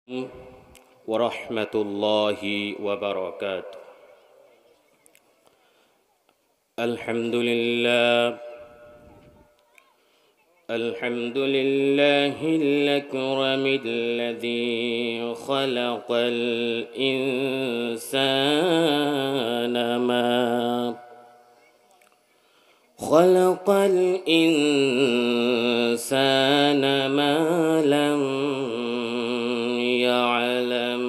ورحمة الله وبركاته. الحمد لله الأكرم الذي خلق الإنسان ما لم يعلم.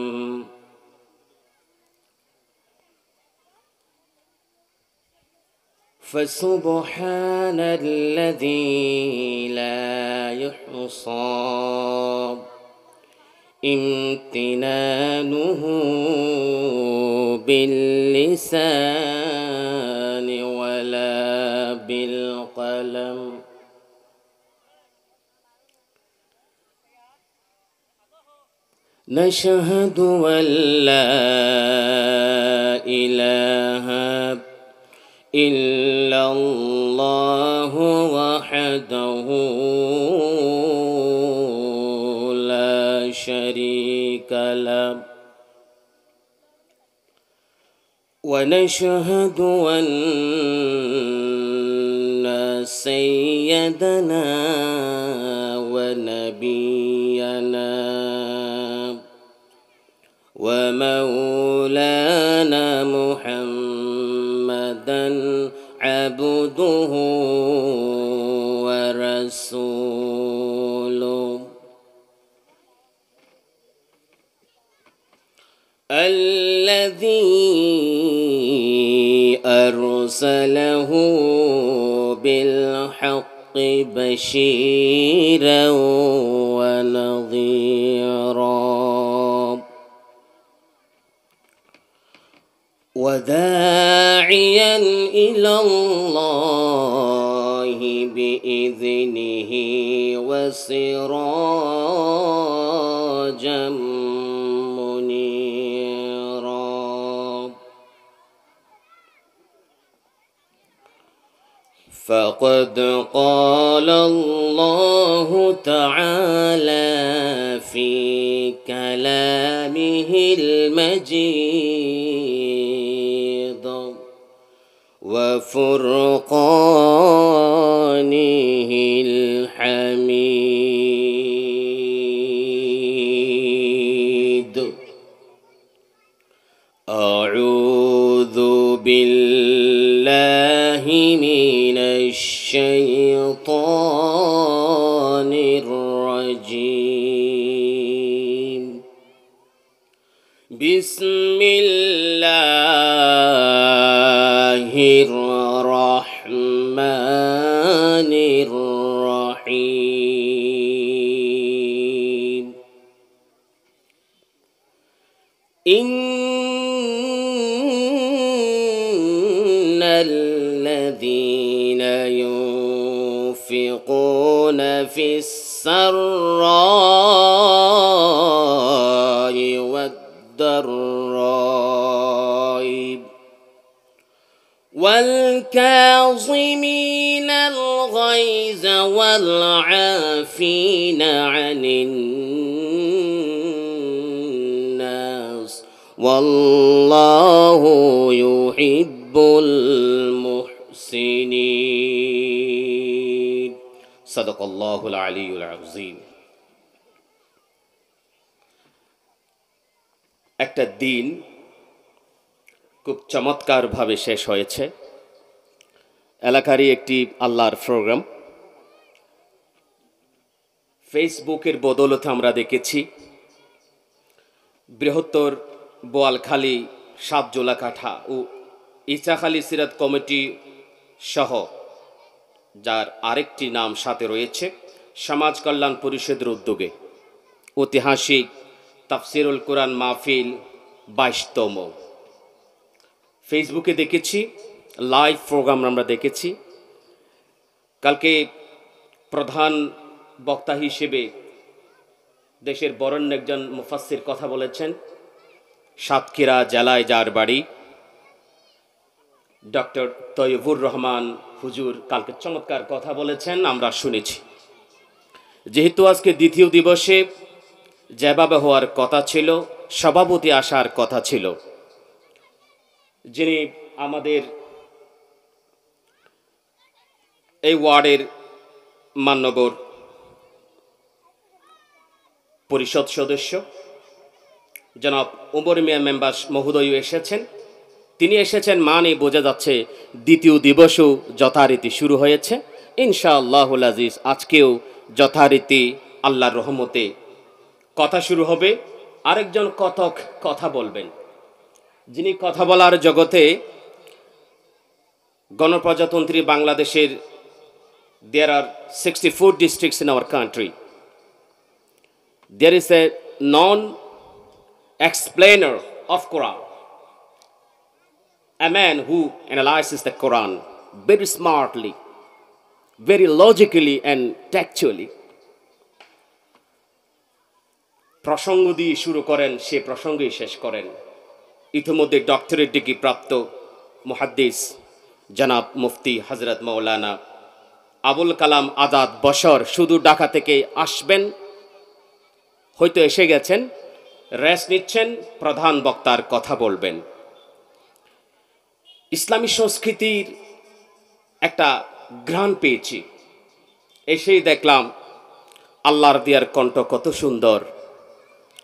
فسبحان الذي لا يحصى امتنانه باللسان ولا بالقلم. نشهد أن لا إله إلا الله وحده لا شريك له، ونشهد أن سيدنا ونبينا ومولانا محمدًا عبده ورسوله الذي أرسله بالحق بشيرا ونظيرا وداعيا إلى الله بإذنه وسراجا منيرا. فقد قال الله تعالى في كلامه المجيد وفرقانه الحميد: أعوذ بالله من الشيطان الرجيم. بسم الله الرحمن الرحيم. إن الذين ينفقون في السراء والضراء والكاظمين الغيظ والعافين عن الناس والله يحب المحسنين. صدق الله العلي العظيم. একটা দিন খুব চমৎকারভাবে শেষ হয়েছে। এলাকারই একটি আল্লাহর প্রোগ্রাম ফেসবুকের বদৌলতে আমরা দেখেছি বৃহত্তর বোয়ালখালী, সাতজোলাকাঠা ও ইচাখালী সিরাত কমিটি সহ যার আরেকটি নাম সাথে রয়েছে সমাজ কল্যাণ পরিষদের উদ্যোগে ঐতিহাসিক তাফসিরুল কোরআন মাহফিল 22তম ফেসবুকে দেখেছি, লাইভ প্রোগ্রাম আমরা দেখেছি। কালকে প্রধান বক্তা হিসেবে দেশের বরেণ্য একজন মুফাসসির কথা বলেছেন। সাতক্ষীরা জেলায় যার বাড়ি ডক্টর তৈয়বুর রহমান হুজুর কালকে চমৎকার কথা বলেছেন, আমরা শুনেছি। যেহেতু আজকে দ্বিতীয় দিবসে যেভাবে হওয়ার কথা ছিল, সভাপতি আসার কথা ছিল, যিনি আমাদের এই ওয়ার্ডের মান্যবর পরিষদ সদস্য জনাব উমর মিয়া মেম্বার মহোদয় এসেছেন। তিনি এসেছেন মানে বোঝা যাচ্ছে দ্বিতীয় দিবসও যথারীতি শুরু হয়েছে। ইনশাআল্লাহুল আজিজ আজকেও যথারীতি আল্লাহর রহমতে কথা শুরু হবে। আরেকজন কথক কথা বলবেন, যিনি কথা বলার জগতে গণপ্রজাতন্ত্রী বাংলাদেশের there are 64 districts in our country. There is a non-explainer of Quran, a man who analyzes the Quran very smartly, very logically and tactually. প্রসঙ্গ দিয়ে শুরু করেন, সে প্রসঙ্গেই শেষ করেন। ইতিমধ্যে ডক্টরেট ডিগ্রি প্রাপ্ত মুহাদ্দিস জনাব মুফতি হযরত মাওলানা আবুল কালাম আজাদ বশর শুধু ঢাকা থেকে আসবেন, হয়তো এসে গেছেন, রেস্ট নিচ্ছেন, প্রধান বক্তার কথা বলবেন। ইসলামী সংস্কৃতির একটা ঘ্রাণ পেয়েছি, এসেই দেখলাম আল্লাহর দিয়ার কণ্ঠ কত সুন্দর,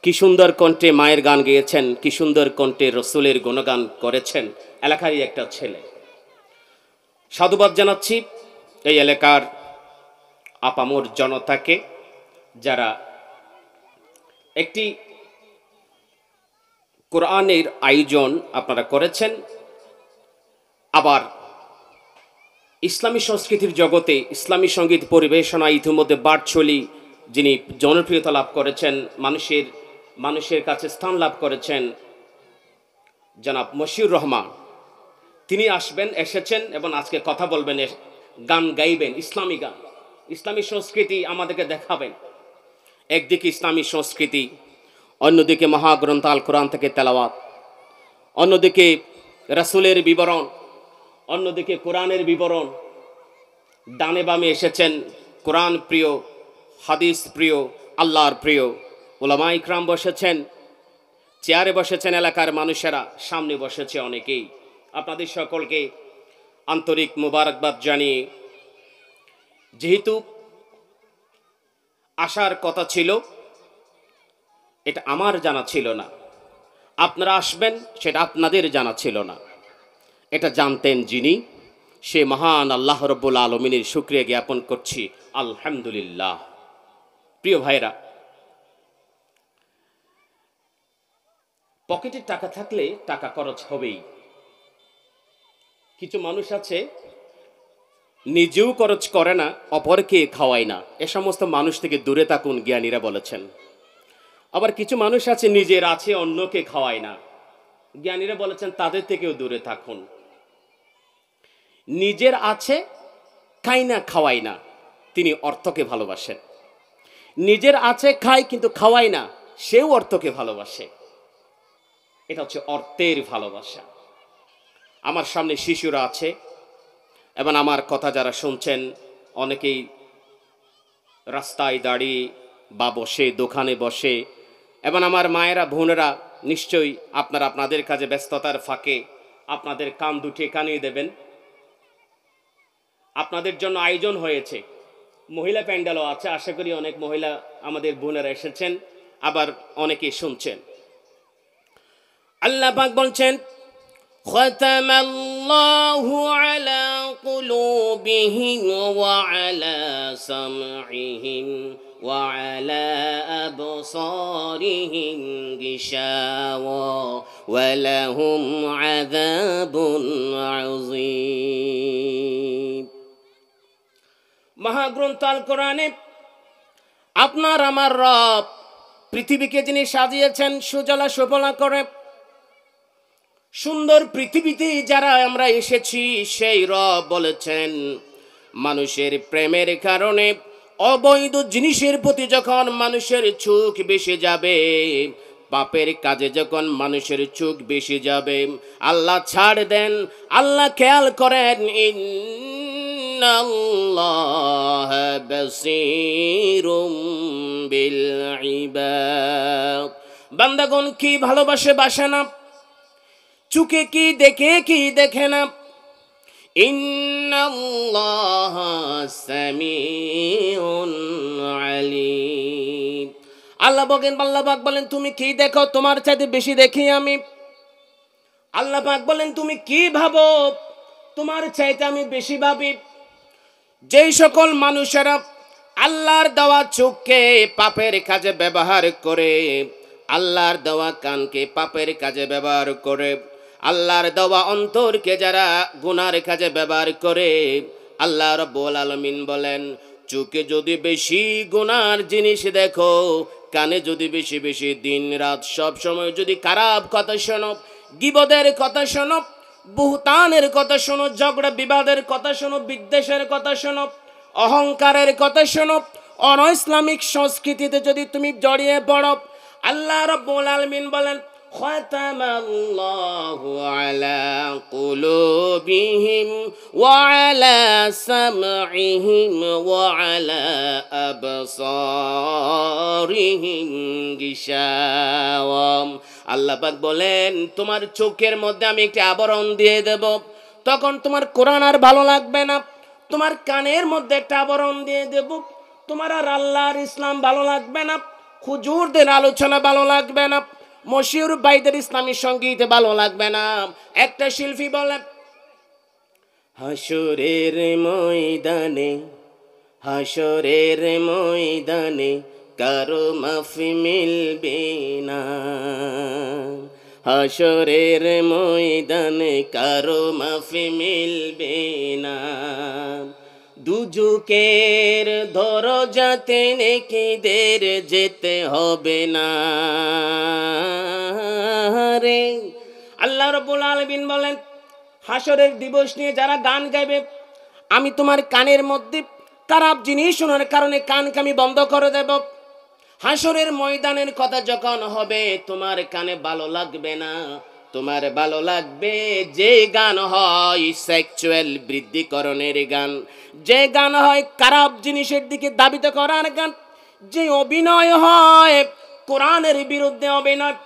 কি সুন্দর কণ্ঠে মায়ের গান গেয়েছেন, কি সুন্দর কণ্ঠে রসুলের গুণগান করেছেন এলাকারই একটা ছেলে। সাধুবাদ জানাচ্ছি এই এলাকার আপামর জনতাকে, যারা একটি কোরআনের আয়োজন আপনারা করেছেন। আবার ইসলামী সংস্কৃতির জগতে ইসলামী সঙ্গীত পরিবেশনা ইতিমধ্যে ভার্চুয়ালি যিনি জনপ্রিয়তা লাভ করেছেন, মানুষের কাছে স্থান লাভ করেছেন, জনাব মশিউর রহমান, তিনি আসবেন, এসেছেন এবং আজকে কথা বলবেন, গান গাইবেন, ইসলামী গান, ইসলামী সংস্কৃতি আমাদেরকে দেখাবেন। একদিকে ইসলামী সংস্কৃতি, অন্যদিকে মহাগ্রন্থ আল কোরআন থেকে তেলাওয়াত, অন্যদিকে রাসূলের বিবরণ, অন্যদিকে কোরআনের বিবরণ। ডানে বামে এসেছেন কোরআন প্রিয়, হাদিস প্রিয়, আল্লাহর প্রিয় উলামা ইকরাম বসেছেন, চেয়ারে বসেছেন এলাকার মানুষেরা, সামনে বসেছে অনেকেই। আপনাদের সকলকে আন্তরিক মুবারকবাদ জানিয়ে, যেহেতু আসার কথা ছিল, এটা আমার জানা ছিল না, আপনারা আসবেন সেটা আপনাদের জানা ছিল না, এটা জানতেন যিনি, সে মহান আল্লাহ রব্বুল আলমিনের শুকরিয়া জ্ঞাপন করছি, আলহামদুলিল্লাহ। প্রিয় ভাইরা, পকেটে টাকা থাকলে টাকা খরচ হবেই। কিছু মানুষ আছে নিজেও খরচ করে না, অপরকে খাওয়ায় না, এ সমস্ত মানুষ থেকে দূরে থাকুন, জ্ঞানীরা বলেছেন। আবার কিছু মানুষ আছে নিজের আছে অন্যকে খাওয়ায় না, জ্ঞানীরা বলেছেন তাদের থেকেও দূরে থাকুন। নিজের আছে খাই না খাওয়াই না, তিনি অর্থকে ভালোবাসেন। নিজের আছে খায় কিন্তু খাওয়ায় না, সেও অর্থকে ভালোবাসে। এটা হচ্ছে অর্থের ভালোবাসা। আমার সামনে শিশুরা আছে এবং আমার কথা যারা শুনছেন, অনেকেই রাস্তায় দাঁড়িয়ে বা বসে, দোকানে বসে, এবং আমার মায়েরা বোনেরা নিশ্চয়ই আপনারা আপনাদের কাজে ব্যস্ততার ফাঁকে আপনাদের কান দুটি কানিয়ে দেবেন। আপনাদের জন্য আয়োজন হয়েছে, মহিলা প্যান্ডেলও আছে, আশা করি অনেক মহিলা আমাদের বোনেরা এসেছেন, আবার অনেকে শুনছেন। আল্লাহ পাক বলছেন, খতামাল্লাহু আলা কুলুবিহিম ওয়া আলা সামঈহিম ওয়া আলা আবসারিহিম গিশাওয়া ওয়া লাহুম আযাবুন আযীম। মহাগ্রন্থ আল কোরআনে আপনার আমার রব পৃথিবীকে যিনি সাজিয়েছেন সুজলা সুফলা করে, সুন্দর পৃথিবীতে যারা আমরা এসেছি, সেই রব বলেছেন মানুষের প্রেমের কারণে অবৈধ জিনিসের প্রতি যখন মানুষের চোখ বেশি যাবে, পাপের কাজে যখন মানুষের চোখ বেশি যাবে, আল্লাহ ছাড় দেন, আল্লাহ খেয়াল করেন, ইন্নাল্লাহা বাসীরুম বিল ইবাদ। বান্দাগণ কি ভালোবাসে বাসে না, চোখে কি দেখে কি দেখে না। ইন্নাল্লাহা সামিউন আলিম। আল্লাহ পাক বলেন তুমি কি দেখো, তোমার চাইতে বেশি দেখি আমি। আল্লাহ পাক বলেন তুমি কি ভাবো, তোমার চাইতে আমি বেশি ভাবি। যেই সকল মানুষেরা আল্লাহর দেওয়া চোখকে পাপের কাজে ব্যবহার করে, আল্লাহর দেওয়া কানকে পাপের কাজে ব্যবহার করে, আল্লাহর দেওয়া অন্তরকে যারা গুনার কাজে ব্যবহার করে, আল্লাহ রাব্বুল আলামিন বলেন চোখে যদি বেশি গুনার জিনিস দেখো, কানে যদি বেশি বেশি দিন রাত সব সময় যদি খারাপ কথা শোনো, গীবতের কথা শোনো, বুহতানের কথা শোনো, ঝগড়া বিবাদের কথা শোনো, বিদ্বেষের কথা শোনো, অহংকারের কথা শোনো, অন ইসলামিক সংস্কৃতিতে যদি তুমি জড়িয়ে পড়ো, আল্লাহ রাব্বুল আলামিন বলেন খাতামাল্লাহু আলা কুলুবিহিম ওয়া আলা সামঈহিম ওয়া আলা আবসারিহিম গিশাওয়া। আল্লাহ পাক বলেন তোমার চোখের মধ্যে আমি একটি আবরণ দিয়ে দেব, তখন তোমার কোরআন আর ভালো লাগবে না। তোমার কানের মধ্যে একটা আবরণ দিয়ে দেব, তোমার আর আল্লাহর ইসলাম ভালো লাগবে না, হুজুরদের আলোচনা ভালো লাগবে না, মশিউর ভাইদের ইসলামী সঙ্গীত ভালো লাগবে না। একটা শিল্পী বলে হাসরের ময়দানে, হাসরের ময়দানে কারো মাফি মিলবে না, হাসরের ময়দানে কারো মাফি মিলবে না। দুজকের দরজাতে নেকিদের যেতে হবে না রে। আল্লাহ রাব্বুল আলামিন বলেন হাসরের দিবস নিয়ে যারা গান গাইবে, আমি তোমার কানের মধ্যে খারাপ জিনিস শোনার কারণে কানকে আমি বন্ধ করে দেব। হাসরের ময়দানের কথা যখন হবে তোমার কানে ভালো লাগবে না, তোমার ভালো লাগবে যে গান হয় সেক্সুয়াল বৃদ্ধিকরণের গান, যে গান হয় খারাপ জিনিসের দিকে ধাবিত করার গান, যে অভিনয় হয় কোরআনের বিরুদ্ধে অভিনয়,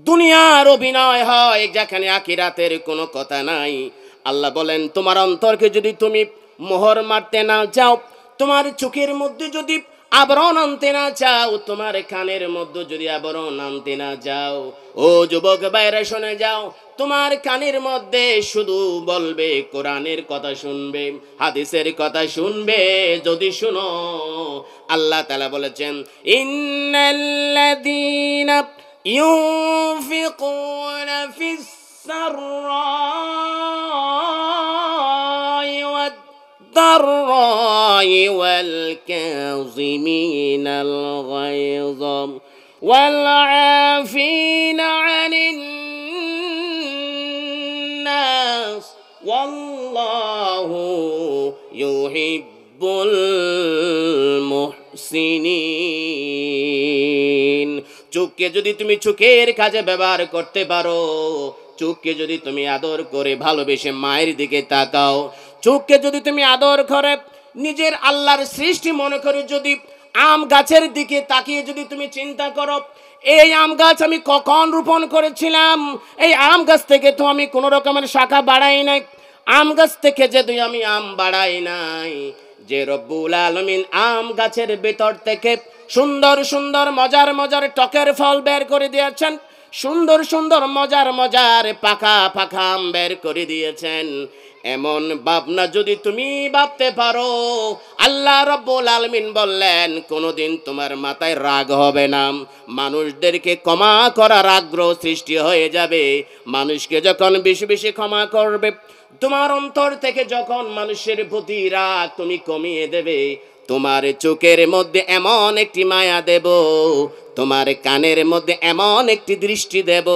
দুনিয়ার অভিনয় হয় যেখানে আখিরাতের কোনো কথা নাই। আল্লাহ বলেন তোমার অন্তরকে যদি তুমি মোহর মারতে না চাও, তোমার চোখের মধ্যে যদি আবরণ আনতে না চাও, তোমার কানের মধ্যে যদি আবরণ আনতে না যাও, ও যুবক বাইরে শুনে যাও, তোমার কানের মধ্যে শুধু বলবে কোরআনের কথা শুনবে, হাদিসের কথা শুনবে। যদি শুনো আল্লাহ তাআলা বলেছেন ইন্নাল্লাযীনা ইউনফিকুনা ফিস সাররাই ওয়াদ الضراء والكاظمين الغيظ والعافين عن الناس والله يحب المحسنين। চোখকে যদি তুমি চোখের কাজে ব্যবহার করতে পারো, চোখকে যদি তুমি আদর করে ভালোবেসে মায়ের দিকে তাকাও, চোখকে যদি তুমি আদর করে নিজের আল্লাহর সৃষ্টি মনে করে যদি আম গাছের দিকে তাকিয়ে যদি তুমি চিন্তা করো, এই আম গাছ আমি কখন রোপণ করেছিলাম, এই আম গাছ থেকে তো আমি কোনো রকমের শাখা বাড়াই নাই, আম গাছ থেকে যদি আমি আম বাড়াই নাই, যে রব্বুল আলামিন আম গাছের ভেতর থেকে সুন্দর সুন্দর মজার মজার টকের ফল বের করে দিয়েছেন, সুন্দর সুন্দর মজার মজার পাকা পাকা আম বের করে দিয়েছেন, এমন ভাবনা যদি তুমি ভাবতে পারো, আল্লাহ রাব্বুল আলামিন বললেন কোনোদিন তোমার মাথায় রাগ হবে না, মানুষদেরকে ক্ষমা করার আগ্রহ সৃষ্টি হয়ে যাবে। মানুষকে যখন বেশি বেশি ক্ষমা করবে, তোমার অন্তর থেকে যখন মানুষের প্রতি রাগ তুমি কমিয়ে দেবে, তোমার চোখের মধ্যে এমন একটি মায়া দেব, তোমার কানের মধ্যে এমন একটি দৃষ্টি দেব,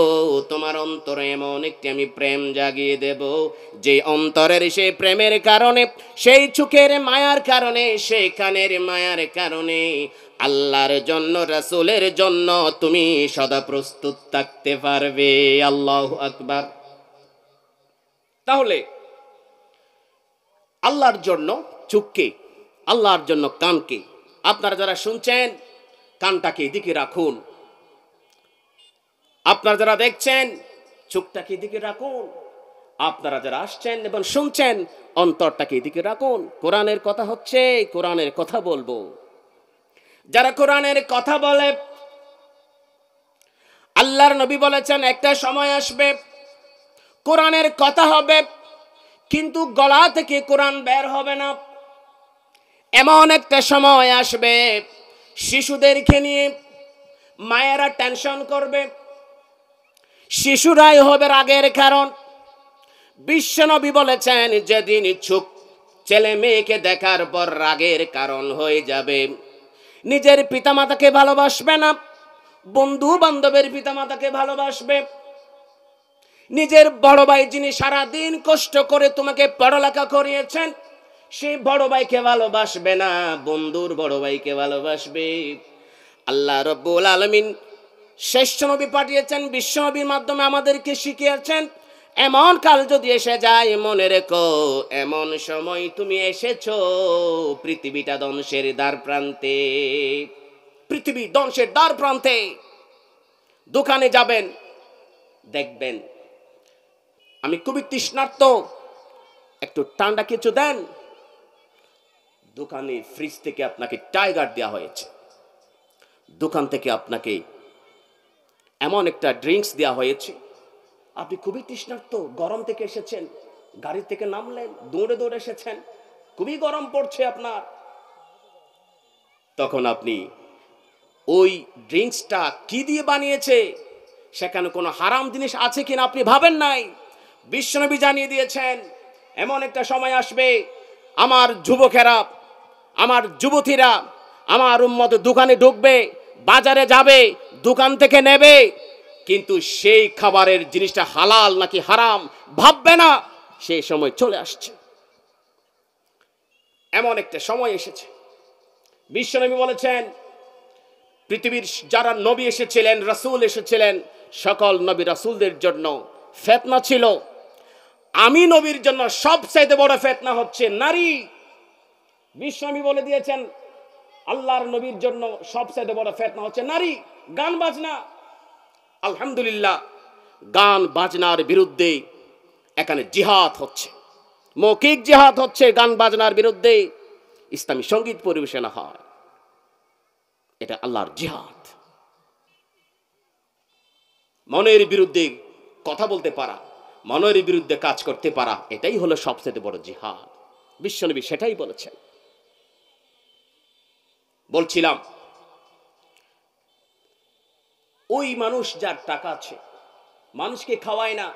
তোমার অন্তরে এমন একটি আমি প্রেম জাগিয়ে দেব, যে অন্তরের সেই প্রেমের কারণে, সেই চোখের মায়ার কারণে, সেই কানের মায়ার কারণে আল্লাহর জন্য রাসূলের জন্য তুমি সদা প্রস্তুত থাকতে পারবে। আল্লাহু আকবার। তাহলে আল্লাহর জন্য চোখকে, আল্লাহর জন্য কানকে। আপনারা যারা শুনছেন কানটাকে এদিকে রাখুন, আপনারা যারা দেখছেন চোখটাকে এদিকে রাখুন, আপনারা যারা আসছেন এবং শুনছেন অন্তরটাকে এদিকে রাখুন। কোরআনের কথা হচ্ছে, কোরআনের কথা বলবো। যারা কোরআনের কথা বলে, আল্লাহর নবী বলেছেন একটা সময় আসবে কোরআনের কথা হবে কিন্তু গলা থেকে কোরআন বের হবে না। এমন একটা সময় আসবে শিশুদেরকে নিয়ে মায়েরা টেনশন করবে, শিশুরাই হবে রাগের কারণ। বিশ্বনবী বলেছেন যেদিন চোখ ছেলে মেয়েকে দেখার পর রাগের কারণ হয়ে যাবে, নিজের পিতামাতাকে ভালোবাসবে না, বন্ধু বান্ধবের পিতামাতাকে ভালোবাসবে, নিজের বড় ভাই যিনি সারাদিন কষ্ট করে তোমাকে পড়ালেখা করিয়েছেন সেই বড় ভাইকে ভালোবাসবে না, বন্ধুর বড় ভাইকে ভালোবাসবে। আল্লাহ রাব্বুল আলামিন শ্রেষ্ঠ নবী পাঠিয়েছেন, বিশ্বনবীর মাধ্যমে আমাদেরকে শিখিয়েছেন এমন কাল যদি এসে যায় মনে রেখো এমন সময় তুমি এসেছো পৃথিবীটা ধ্বংসের দ্বার প্রান্তে। পৃথিবী ধ্বংসের দ্বার প্রান্তে। দোকানে যাবেন দেখবেন আমি খুবই তৃষ্ণার্ত, একটু ঠান্ডা কিছু দেন, দোকানে ফ্রিজ থেকে আপনাকে টাইগার দেওয়া হয়েছে, দোকান থেকে আপনাকে এমন একটা ড্রিঙ্কস দেওয়া হয়েছে, আপনি খুবই তৃষ্ণার্ত, গরম থেকে এসেছেন, গাড়ি থেকে নামলেন, দৌড়ে দৌড়ে এসেছেন, খুবই গরম পড়ছে আপনার, তখন আপনি ওই ড্রিঙ্কসটা কি দিয়ে বানিয়েছে, সেখানে কোনো হারাম জিনিস আছে কিনা আপনি ভাবেন নাই। বিশ্বনবী জানিয়ে দিয়েছেন এমন একটা সময় আসবে আমার যুবকেরা, আমার যুবতীরা, আমার উম্মত দোকানে ঢুকবে, বাজারে যাবে, দোকান থেকে নেবে, কিন্তু সেই খাবারের জিনিসটা হালাল নাকি হারাম ভাববে না। সেই সময় চলে আসছে, এমন একটা সময় এসেছে। বিশ্বনবী বলেছেন পৃথিবীর যারা নবী এসেছিলেন, রাসূল এসেছিলেন, সকল নবী রাসূলদের জন্য ফিতনা ছিল, আমি নবীর জন্য সবচেয়ে বড় ফিতনা হচ্ছে নারী। বিশ্বনবী বলে দিয়েছেন আল্লাহর নবীর জন্য সবচেয়ে বড় ফিতনা হচ্ছে নারী, গান বাজনা। আলহামদুলিল্লাহ, গান বাজনার বিরুদ্ধে এখানে জিহাদ হচ্ছে, মৌখিক জিহাদ হচ্ছে, গান বাজনার বিরুদ্ধে ইসলামী সঙ্গীত পরিবেশনা হয়, এটা আল্লাহর জিহাদ। মনের বিরুদ্ধে কথা বলতে পারা, মনের বিরুদ্ধে কাজ করতে পারা, এটাই হলো সবচেয়ে বড় জিহাদ। বিশ্বনবী সেটাই বলেছেন। বলছিলাম ওই মানুষ যার টাকা আছে, মানুষকে খাওয়ায় না,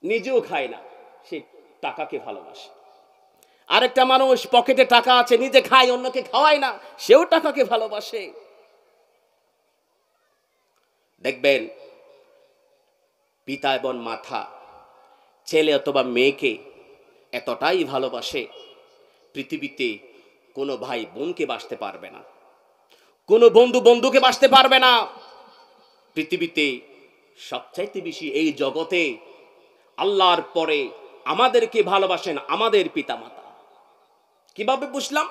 নিজেও খায় না, সে টাকাকে ভালোবাসে। আরেকটা মানুষ পকেটে টাকা আছে, নিজে খায়, অন্যকে খাওয়ায় না, সেও টাকাকে ভালোবাসে। দেখবেন পিতা এবং মাতা ছেলে অথবা মেয়েকে এতটাই ভালোবাসে, পৃথিবীতে কোনো ভাই বোনকে বাসতে পারবে না, কোনো বন্ধু বন্ধুকে বাসতে পারবে না। পৃথিবীতে সবচাইতে বেশি এই জগতে আল্লাহর পরে আমাদেরকে ভালোবাসেন আমাদের পিতামাতা। কিভাবে বুঝলাম?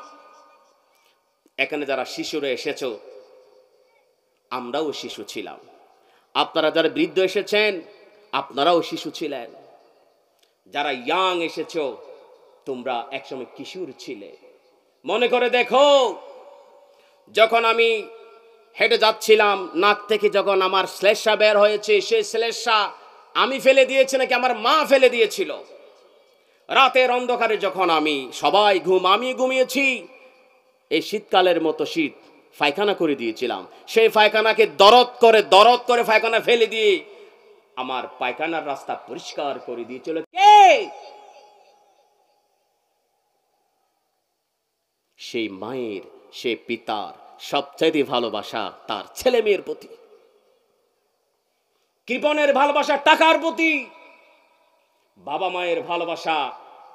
এখানে যারা শিশুরা এসেছো আমরাও শিশু ছিলাম, আপনারা যারা বৃদ্ধ এসেছেন আপনারাও শিশু ছিলেন, যারা ইয়াং এসেছো তোমরা একসময় কিশোর ছিলে। মনে করে দেখো, যখন আমি হেঁটে যাচ্ছিলাম নাক থেকে যখন আমার শ্লেষা বের হয়েছে, সেই শ্লেষা আমি ফেলে দিয়েছি নাকি আমার মা ফেলে দিয়েছিল? রাতের অন্ধকারে যখন আমি সবাই আমি ঘুমিয়েছি, এই শীতকালের মতো শীত পায়খানা করে দিয়েছিলাম, সেই পায়খানাকে দরদ করে পায়খানা ফেলে দিয়ে আমার পায়খানার রাস্তা পরিষ্কার করে দিয়েছিল কে? সেই মায়ের, সেই পিতার সবচাইতে ভালোবাসা তার ছেলে মেয়ের প্রতি, কৃপণের ভালোবাসা টাকার প্রতি, বাবা মায়ের ভালোবাসা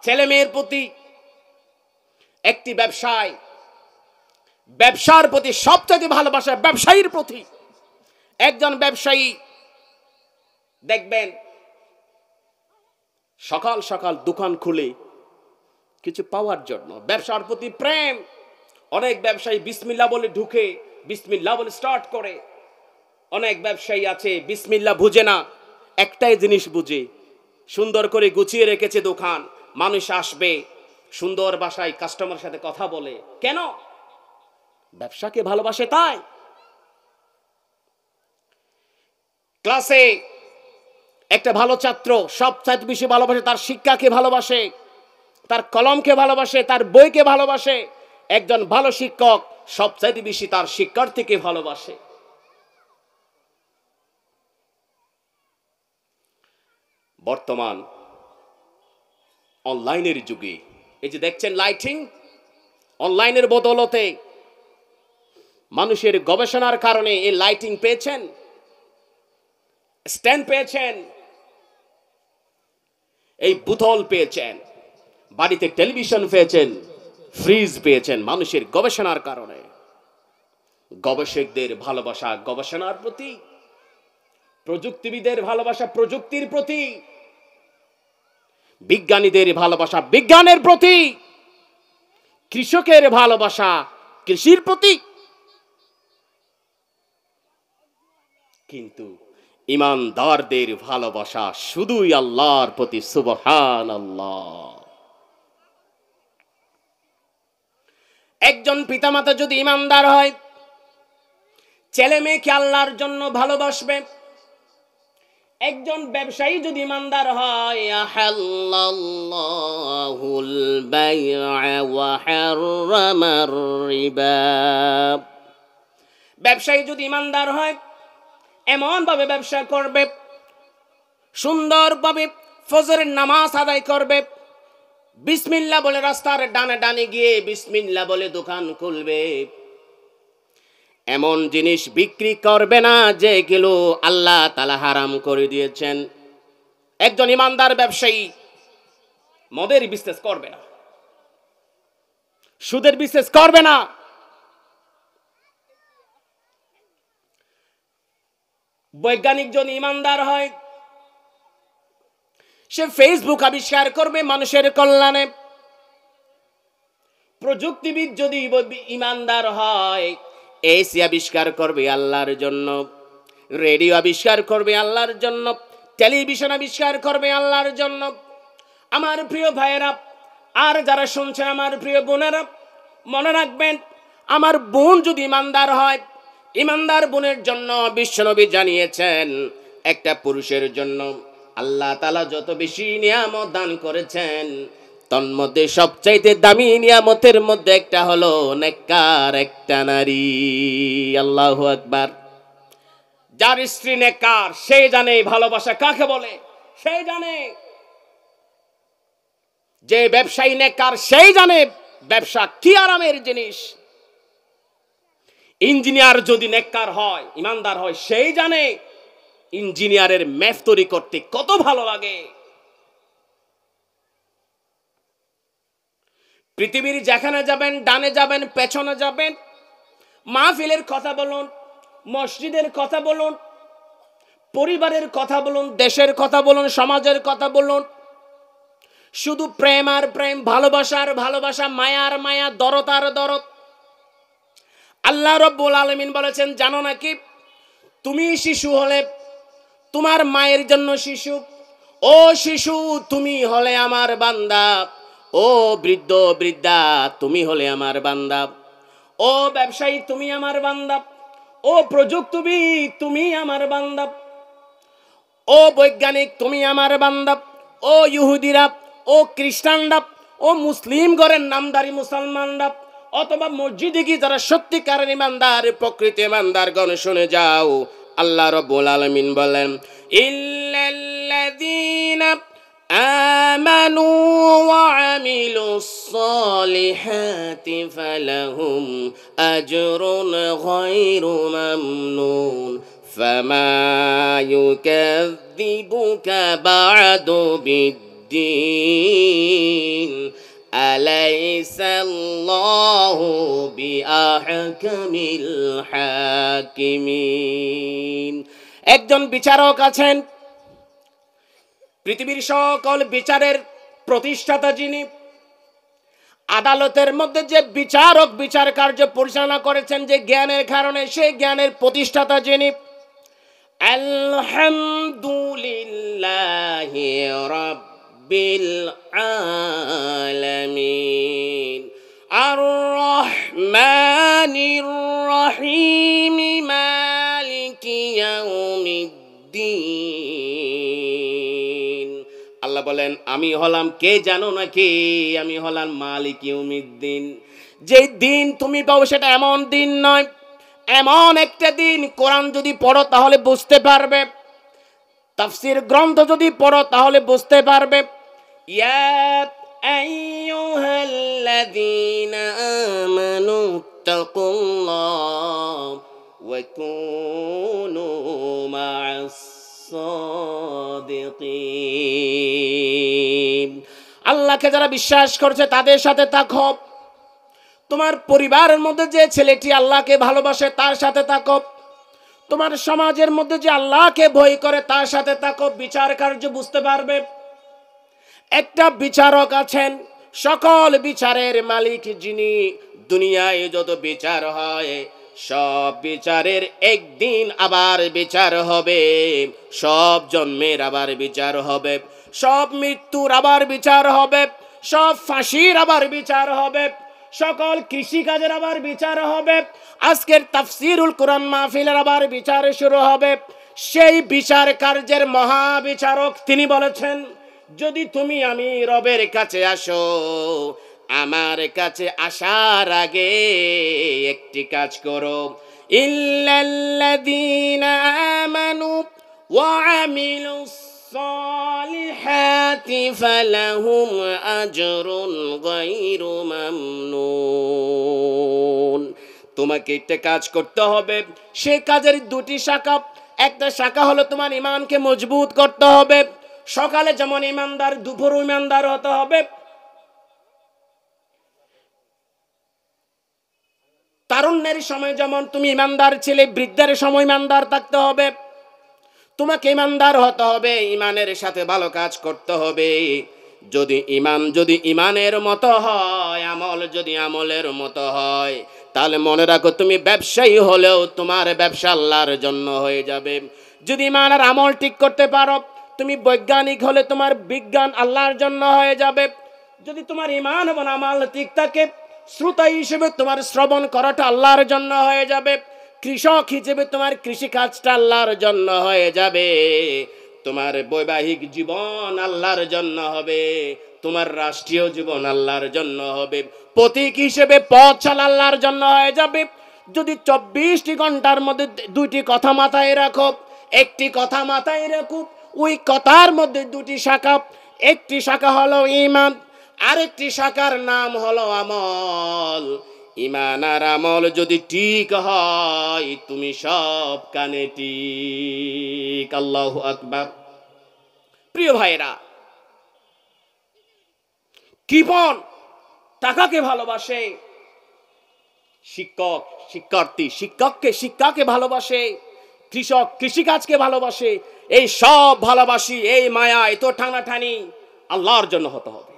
ছেলে মেয়ের প্রতি। একটি ব্যবসায় ব্যবসার প্রতি সবচেয়ে ভালোবাসা ব্যবসায়ীর প্রতি। একজন ব্যবসায়ী দেখবেন সকাল সকাল দোকান খুলে কিছু পাওয়ার জন্য, ব্যবসার প্রতি প্রেম। অনেক ব্যবসায়ী বিসমিল্লাহ বলে ঢুকে, বিসমিল্লাহ বলে স্টার্ট করে। অনেক ব্যবসায়ী আছে বিসমিল্লাহ বুঝে না, একটাই জিনিস বুঝে, সুন্দর করে গুছিয়ে রেখেছে দোকান, মানুষ আসবে, সুন্দর ভাষায় কাস্টমার সাথে কথা বলে। কেন? ব্যবসাকে ভালোবাসে তাই। ক্লাসে একটা ভালো ছাত্র সবচাইতে বেশি ভালোবাসে তার শিক্ষাকে ভালোবাসে, তার কলমকে ভালোবাসে, তার বইকে ভালোবাসে। একজন ভালো শিক্ষক সবচাইতে বেশি তার শিক্ষার্থীকে ভালোবাসে। বর্তমান অনলাইনের যুগে এই যে দেখছেন লাইটিং, অনলাইনের বদৌলতে মানুষের গবেষণার কারণে এই লাইটিং পেয়েছেন, স্ট্যান্ড পেয়েছেন, এই বোতল পেয়েছেন, বাড়িতে টেলিভিশন পেয়েছেন, ফ্রিজ পেয়েছেন, মানুষের গবেষণার কারণে। গবেষকদের ভালোবাসা গবেষণার প্রতি, প্রযুক্তিবিদের ভালোবাসা প্রযুক্তির প্রতি, বিজ্ঞানীদের ভালোবাসা বিজ্ঞানের প্রতি, কৃষকের ভালোবাসা কৃষির প্রতি। কিন্তু ঈমানদারদের ভালোবাসা শুধুই আল্লাহর প্রতি। সুবহানাল্লাহ। একজন পিতামাতা যদি ঈমানদার হয়, ছেলে মেয়েকে আল্লাহর জন্য ভালোবাসবে। একজন ব্যবসায়ী যদি ঈমানদার হয়, আহাল্লাল্লাহুল বাই'a ওয়া হাররামার রিবা। ব্যবসায়ী যদি ঈমানদার হয়, এমন ভাবে ব্যবসা করবে, সুন্দরভাবে ফজরের নামাজ আদায় করবে, বিসমিল্লাহ বলে রাস্তার ডানে ডানে গিয়ে বিসমিল্লাহ বলে দোকান খুলবে। এমন জিনিস বিক্রি করবে না যেগুলো আল্লাহ তাআলা হারাম করে দিয়েছেন। একজন ইমানদার ব্যবসায়ী মদের বিজনেস করবে না, সুদের বিজনেস করবে না। বৈজ্ঞানিক যদি ইমানদার হয়, সে ফেসবুক আবিষ্কার করবে মানুষের কল্যাণে। প্রযুক্তিবিদ যদি ইমানদার হয়, এসি আবিষ্কার করবে আল্লাহর জন্য, রেডিও আবিষ্কার করবে আল্লাহর জন্য, টেলিভিশন আবিষ্কার করবে আল্লাহর জন্য। আমার প্রিয় ভাইয়েরা আর যারা শুনছেন, আমার প্রিয় বোনেরা, মনে রাখবেন, আমার বোন যদি ইমানদার হয়, ইমানদার বোনের জন্য বিশ্বনবী জানিয়েছেন, একটা পুরুষের জন্য আল্লাহ তাআলা যত বেশি নিয়ামত দান করেছেন, তন্মধ্যে সবচাইতে দামি নিয়ামতের মধ্যে একটা হলো নেককার একটা নারী। আল্লাহু আকবার। যার স্ত্রী নেককার, সে জানে ভালোবাসা কাকে বলে, সে জানে। যে ব্যবসায়ী নেককার, সেই জানে ব্যবসা কি আরামের জিনিস। ইঞ্জিনিয়ার যদি নেককার হয়, ইমানদার হয়, সেই জানে ইঞ্জিনিয়ারের ম্যাথ তৈরি করতে কত ভালো লাগে। পৃথিবীর যেখানে যাবেন, ডানে যাবেন, পেছনে যাবেন, মাহফিলের কথা বলুন, মসজিদের কথা বলুন, পরিবারের কথা বলুন, দেশের কথা বলুন, সমাজের কথা বলুন, শুধু প্রেম আর প্রেম, ভালোবাসার ভালোবাসা, মায়ার মায়া, দরদ আর দরদ। আল্লাহ রাব্বুল আলামিন বলেছেন, জানো নাকি তুমি শিশু হলে তোমার মায়ের জন্য শিশু, ও শিশু তুমি হলে আমার বান্দা, ও বৃদ্ধ বৃদ্ধা তুমি হলে আমার বান্দা, ও ব্যবসায়ী তুমি আমার বান্দা, ও প্রযুক্তিবিদ তুমি আমার বান্দা, ও বৈজ্ঞানিক তুমি আমার বান্দা, ও ইহুদিরা, ও খ্রিস্টানরা, ও মুসলিম ঘরের নামদারি মুসলমানরা, অথবা মসজিদে গিয়ে যারা সত্যিকারের ইমানদার, প্রকৃত ইমানদার গণ, শুনে যাও, আল্লাহ রাব্বুল আলামিন বলেন, ইল্লাল্লাযীনা আমানু ওয়া আমিলুস সালিহাতি ফালাহুম আজরুন গায়রু মামনুন ফামা ইউকাযযিবুকা বা'দু বিদ্দীন আলাইসাল্লাহু বিআহকামিল হাকিমিন। একজন বিচারক আছেন, পৃথিবীর সকল বিচারের প্রতিষ্ঠাতা যিনি, আদালতের মধ্যে যে বিচারক বিচার কার্য পরিচালনা করেছেন যে জ্ঞানের কারণে, সেই জ্ঞানের প্রতিষ্ঠাতা যিনি, আলহামদুলিল্লাহি রাব্বিল আলামিন আর রহমানির রহিম মালিকি ইয়াউমিদ্দিন। আল্লাহ বলেন আমি হলাম কে জানো নাকি? আমি হলাম মালিক ইয়াউমিদ্দিন। যে দিন তুমি পাও সেটা এমন দিন নয়, এমন একটা দিন কোরআন যদি পড়ো তাহলে বুঝতে পারবে, তাফসীর গ্রন্থ যদি পড়ো তাহলে বুঝতে পারবে। ইয়া আইয়ুহাল্লাযীনা আমানু তাকুল্লাহ ওয়া কুনু মা'আস সাদিকিন। আল্লাহকে যারা বিশ্বাস করছে তাদের সাথে থাকো। তোমার পরিবারের মধ্যে যে ছেলেটি আল্লাহকে ভালোবাসে তার সাথে থাকো। তোমার সমাজের মধ্যে যে আল্লাহকে ভয় করে তার সাথে থাকো। বিচার কার্য বুঝতে পারবে। একটা বিচারক আছেন, সকল বিচারের মালিক যিনি। দুনিয়ায় যত বিচার হয় সব বিচারের একদিন আবার বিচার হবে, সব জন্মের আবার বিচার হবে, সব মৃত্যুর আবার বিচার হবে, সব ফাঁসির আবার বিচার হবে, সকল কৃষিকাজের আবার বিচার হবে, আজকের তাফসীরুল কোরআন মাহফিলের আবার বিচার শুরু হবে। সেই বিচার কার্যের মহাবিচারক তিনি বলেছেন, যদি তুমি আমি রবের কাছে আসো, আমার কাছে আসার আগে একটি কাজ করো। ইল্লাল্লাযীনা আমানু ওয়া আমিলুস সালিহাতি ফালাহুম আজরুন গায়রু মামনুন। তোমাকে একটা কাজ করতে হবে, সে কাজের দুটি শাখা। একটা শাখা হলো তোমার ঈমানকে মজবুত করতে হবে। সকালে যেমন ঈমানদার, দুপুরে ঈমানদার হতে হবে। তারুণ্যের সময় যেমন তুমি ঈমানদার ছিলে, বৃদ্ধের সময় ঈমানদার থাকতে হবে। তোমাকে ঈমানদার হতে হবে, ঈমানের সাথে ভালো কাজ করতে হবে। যদি ঈমানের মতো হয়, আমল যদি আমলের মতো হয়, তাহলে মনে রাখো তুমি ব্যবসায়ী হলেও তোমার ব্যবসা আল্লাহর জন্য হয়ে যাবে। যদি ঈমান আর আমল ঠিক করতে পারো, তুমি বৈজ্ঞানিক হলে তোমার বিজ্ঞান আল্লাহর জন্য হয়ে যাবে। যদি তোমার ঈমান এবং আমল ঠিক থাকে, শ্রোতা হিসেবে তোমার শ্রবণ করাটা আল্লাহর জন্য হয়ে যাবে। কৃষক হিসেবে তোমার কৃষি কাজটা আল্লাহর জন্য হয়ে যাবে। তোমার বৈবাহিক জীবন আল্লাহর জন্য হবে, তোমার রাষ্ট্রীয় জীবন আল্লাহর জন্য হবে। প্রতীক হিসেবে পথ চলা আল্লাহর জন্য হয়ে যাবে। যদি 24টি ঘন্টার মধ্যে দুইটি কথা মাথায় রাখো, একটি কথা মাথায় রাখো, ওই কথার মধ্যে দুটি শাখা। একটি শাখা হলো ঈমান, আরেকটি শাখার নাম হলো আমল। ঈমান আর আমল যদি ঠিক হয়, তুমি সব কানে ঠিক। আল্লাহু আকবার। প্রিয় ভাইরা, কৃপণ টাকাকে ভালোবাসে, শিক্ষক শিক্ষার্থী শিক্ষাকে ভালোবাসে, কৃষক কৃষিকাজকে ভালোবাসে। এই সব ভালোবাসি, এই মায়া, এত টানাটানি আল্লাহর জন্য হতে হবে।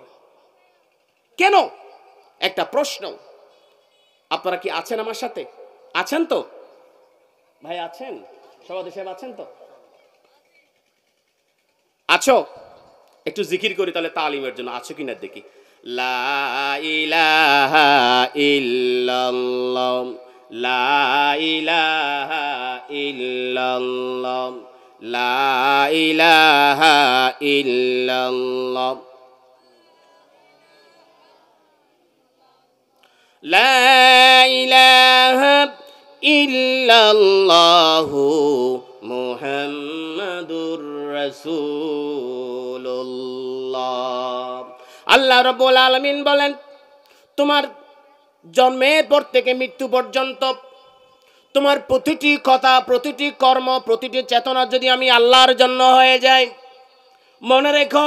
কেন? একটা প্রশ্ন। আপনারা কি আছেন আমার সাথে? আছেন তো ভাই? আছেন? সভাপতি সাহেব আছেন তো? আছো? একটু জিকির করি তাহলে তালিমের জন্য। আছো কিনা দেখি। লা ইলাহা ইল্লাল্লাহ, লা ইলাহা ইল্লাল্লাহ, লা ইলাহা ইল্লাল্লাহ, লা ইলাহা ইল্লাল্লাহু মুহাম্মাদুর রাসূলুল্লাহ। আল্লাহ রাব্বুল আলামিন বলেন, তোমার জন্মের পর থেকে মৃত্যু পর্যন্ত তোমার প্রতিটি কথা, প্রতিটি কর্ম, প্রতিটি চেতনা যদি আমি আল্লাহর জন্য হয়ে যায়, মনে রেখো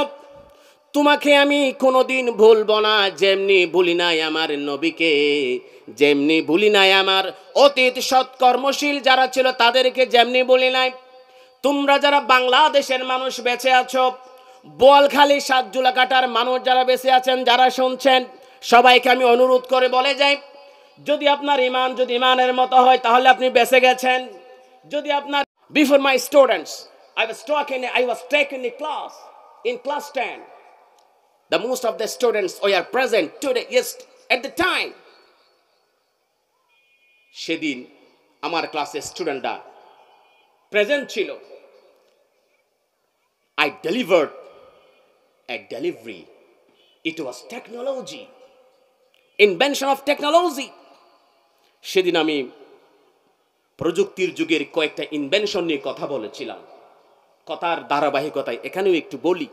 তোমাকে আমি কোনোদিন ভুলবো না। যেমনি ভুলি নাই আমার নবীকে, যেমনি ভুলি নাই আমার অতীত সৎকর্মশীল যারা ছিল তাদেরকে, যেমনি বলি নাই। তোমরা যারা বাংলাদেশের মানুষ বেঁচে আছো, বোয়ালখালী সাতজুলাকাটার মানুষ যারা বেঁচে আছেন, যারা শুনছেন, সবাইকে আমি অনুরোধ করে বলে যাই, যদি আপনার ইমান যদি ইমানের মতো হয় তাহলে আপনি বেঁচে গেছেন। যদি আপনার before my students I was taking a class in class 10. The most of the students were present today, yes, at the time. সেদিন আমার ক্লাসের স্টুডেন্টরা প্রেজেন্ট ছিল। I delivered a delivery. It was technology, invention of technology. সেদিন আমি প্রযুক্তির যুগের কয়েকটা ইনভেনশন নিয়ে কথা বলেছিলাম। কথার ধারাবাহিকতায় এখানেও একটু বলি।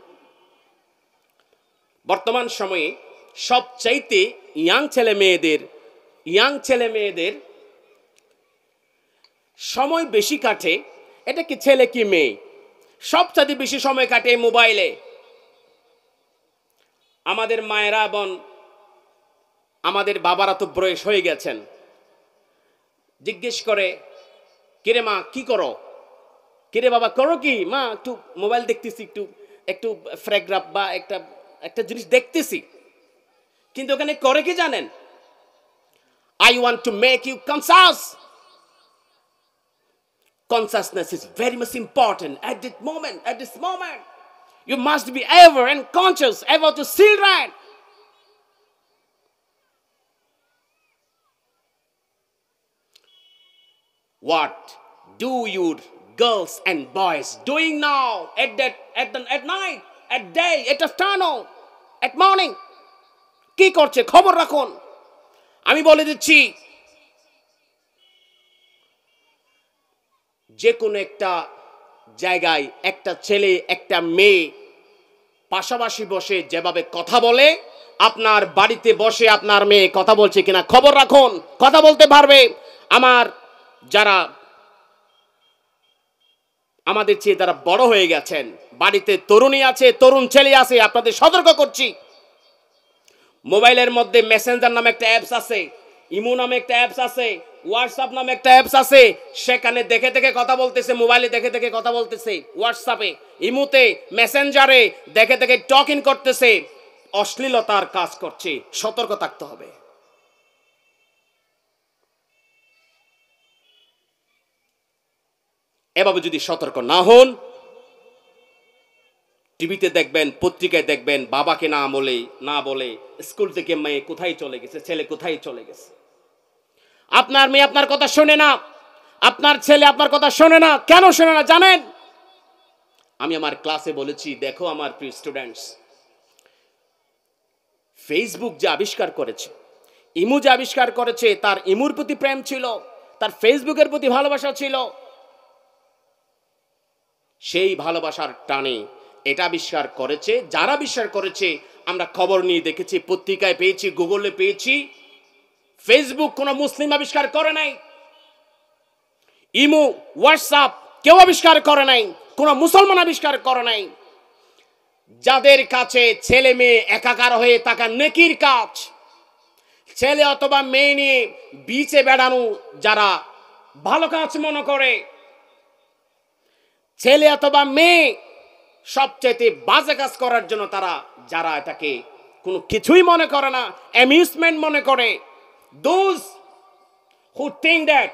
বর্তমান সময়ে সবচাইতে ইয়াং ছেলে মেয়েদের সময় বেশি কাটে, এটা কি ছেলে কি মেয়ে, সবচাইতে বেশি সময় কাটে মোবাইলে। আমাদের মায়েরা বোন, আমাদের বাবারা তো বয়স হয়ে গেছেন, জিজ্ঞেস করে, কিরে মা কি করো, কিরে বাবা করো কি, মা একটু মোবাইল দেখতেছি, একটু ফ্র্যাগ্রাফ বা একটা জিনিস দেখতেছি। কিন্তু ওখানে করে কি জানেন? I want to make you conscious. Consciousness is very much important at this moment. You must be ever and conscious about your children. What do your girls and boys doing now at night, at day, at afternoon, at morning? কি করছে খবর রাখুন। আমি বলে দিচ্ছি, যে কোনো একটা জায়গায় একটা ছেলে একটা মেয়ে পাশাপাশি বসে যেভাবে কথা বলে, আপনার বাড়িতে বসে আপনার মেয়ে কথা বলছে কিনা খবর রাখুন। কথা বলতে পারবে। আমার যারা আমাদের চেয়ে যারা বড় হয়ে গেছেন, বাড়িতে তরুণী আছে, তরুণ ছেলে আছে, আপনাদের সতর্ক করছি, মোবাইলের মধ্যে মেসেঞ্জার নামে একটা অ্যাপস আছে, ইমো নামে একটা অ্যাপস আছে, হোয়াটসঅ্যাপ নামে একটা অ্যাপস আছে। সেখানে দেখে দেখে কথা বলতেছে, মোবাইলে দেখে দেখে কথা বলতেছে, হোয়াটসঅ্যাপে, ইমোতে, মেসেঞ্জারে দেখে দেখে টকিং করতেছে, অশ্লীলতার কাজ করছে। সতর্ক থাকতে হবে। এভাবে যদি সতর্ক না হন, টিভিতে দেখবেন, পত্রিকায় দেখবেন, বাবাকে না বলে স্কুল থেকে মেয়ে কোথায় চলে গেছে, ছেলে কোথায় চলে গেছে। আপনার মেয়ে আপনার কথা শোনে না, আপনার ছেলে আপনার কথা শোনে না। কেন শোনে না জানেন? আমি আমার ক্লাসে বলেছি, দেখো আমার প্রিয় স্টুডেন্টস, ফেসবুক যে আবিষ্কার করেছে, ইমু যে আবিষ্কার করেছে, তার ইমুর প্রতি প্রেম ছিল, তার ফেসবুকের প্রতি ভালোবাসা ছিল। সেই ভালোবাসার টানে এটা আবিষ্কার করেছে। যারা আবিষ্কার করেছে আমরা খবর নিয়ে দেখেছি, পত্রিকায় পেয়েছি, গুগলে পেয়েছি। ফেসবুক কোনো মুসলিম আবিষ্কার করে নাই, ইমো হোয়াটসঅ্যাপ কেউ আবিষ্কার করে নাই, কোনো মুসলমান আবিষ্কার করে নাই। যাদের কাছে ছেলে মেয়ে একাকার হয়ে থাকা নেকির কাজ, ছেলে অথবা মেয়ে নিয়ে বিচে বেড়ানো যারা ভালো কাজ মনে করে, ছেলে অথবা মেয়ে সবচেয়ে বাজে কাজ করার জন্য যারা এটাকে কোনো কিছুই মনে করে না, অ্যামিউজমেন্ট মনে করে, those who think that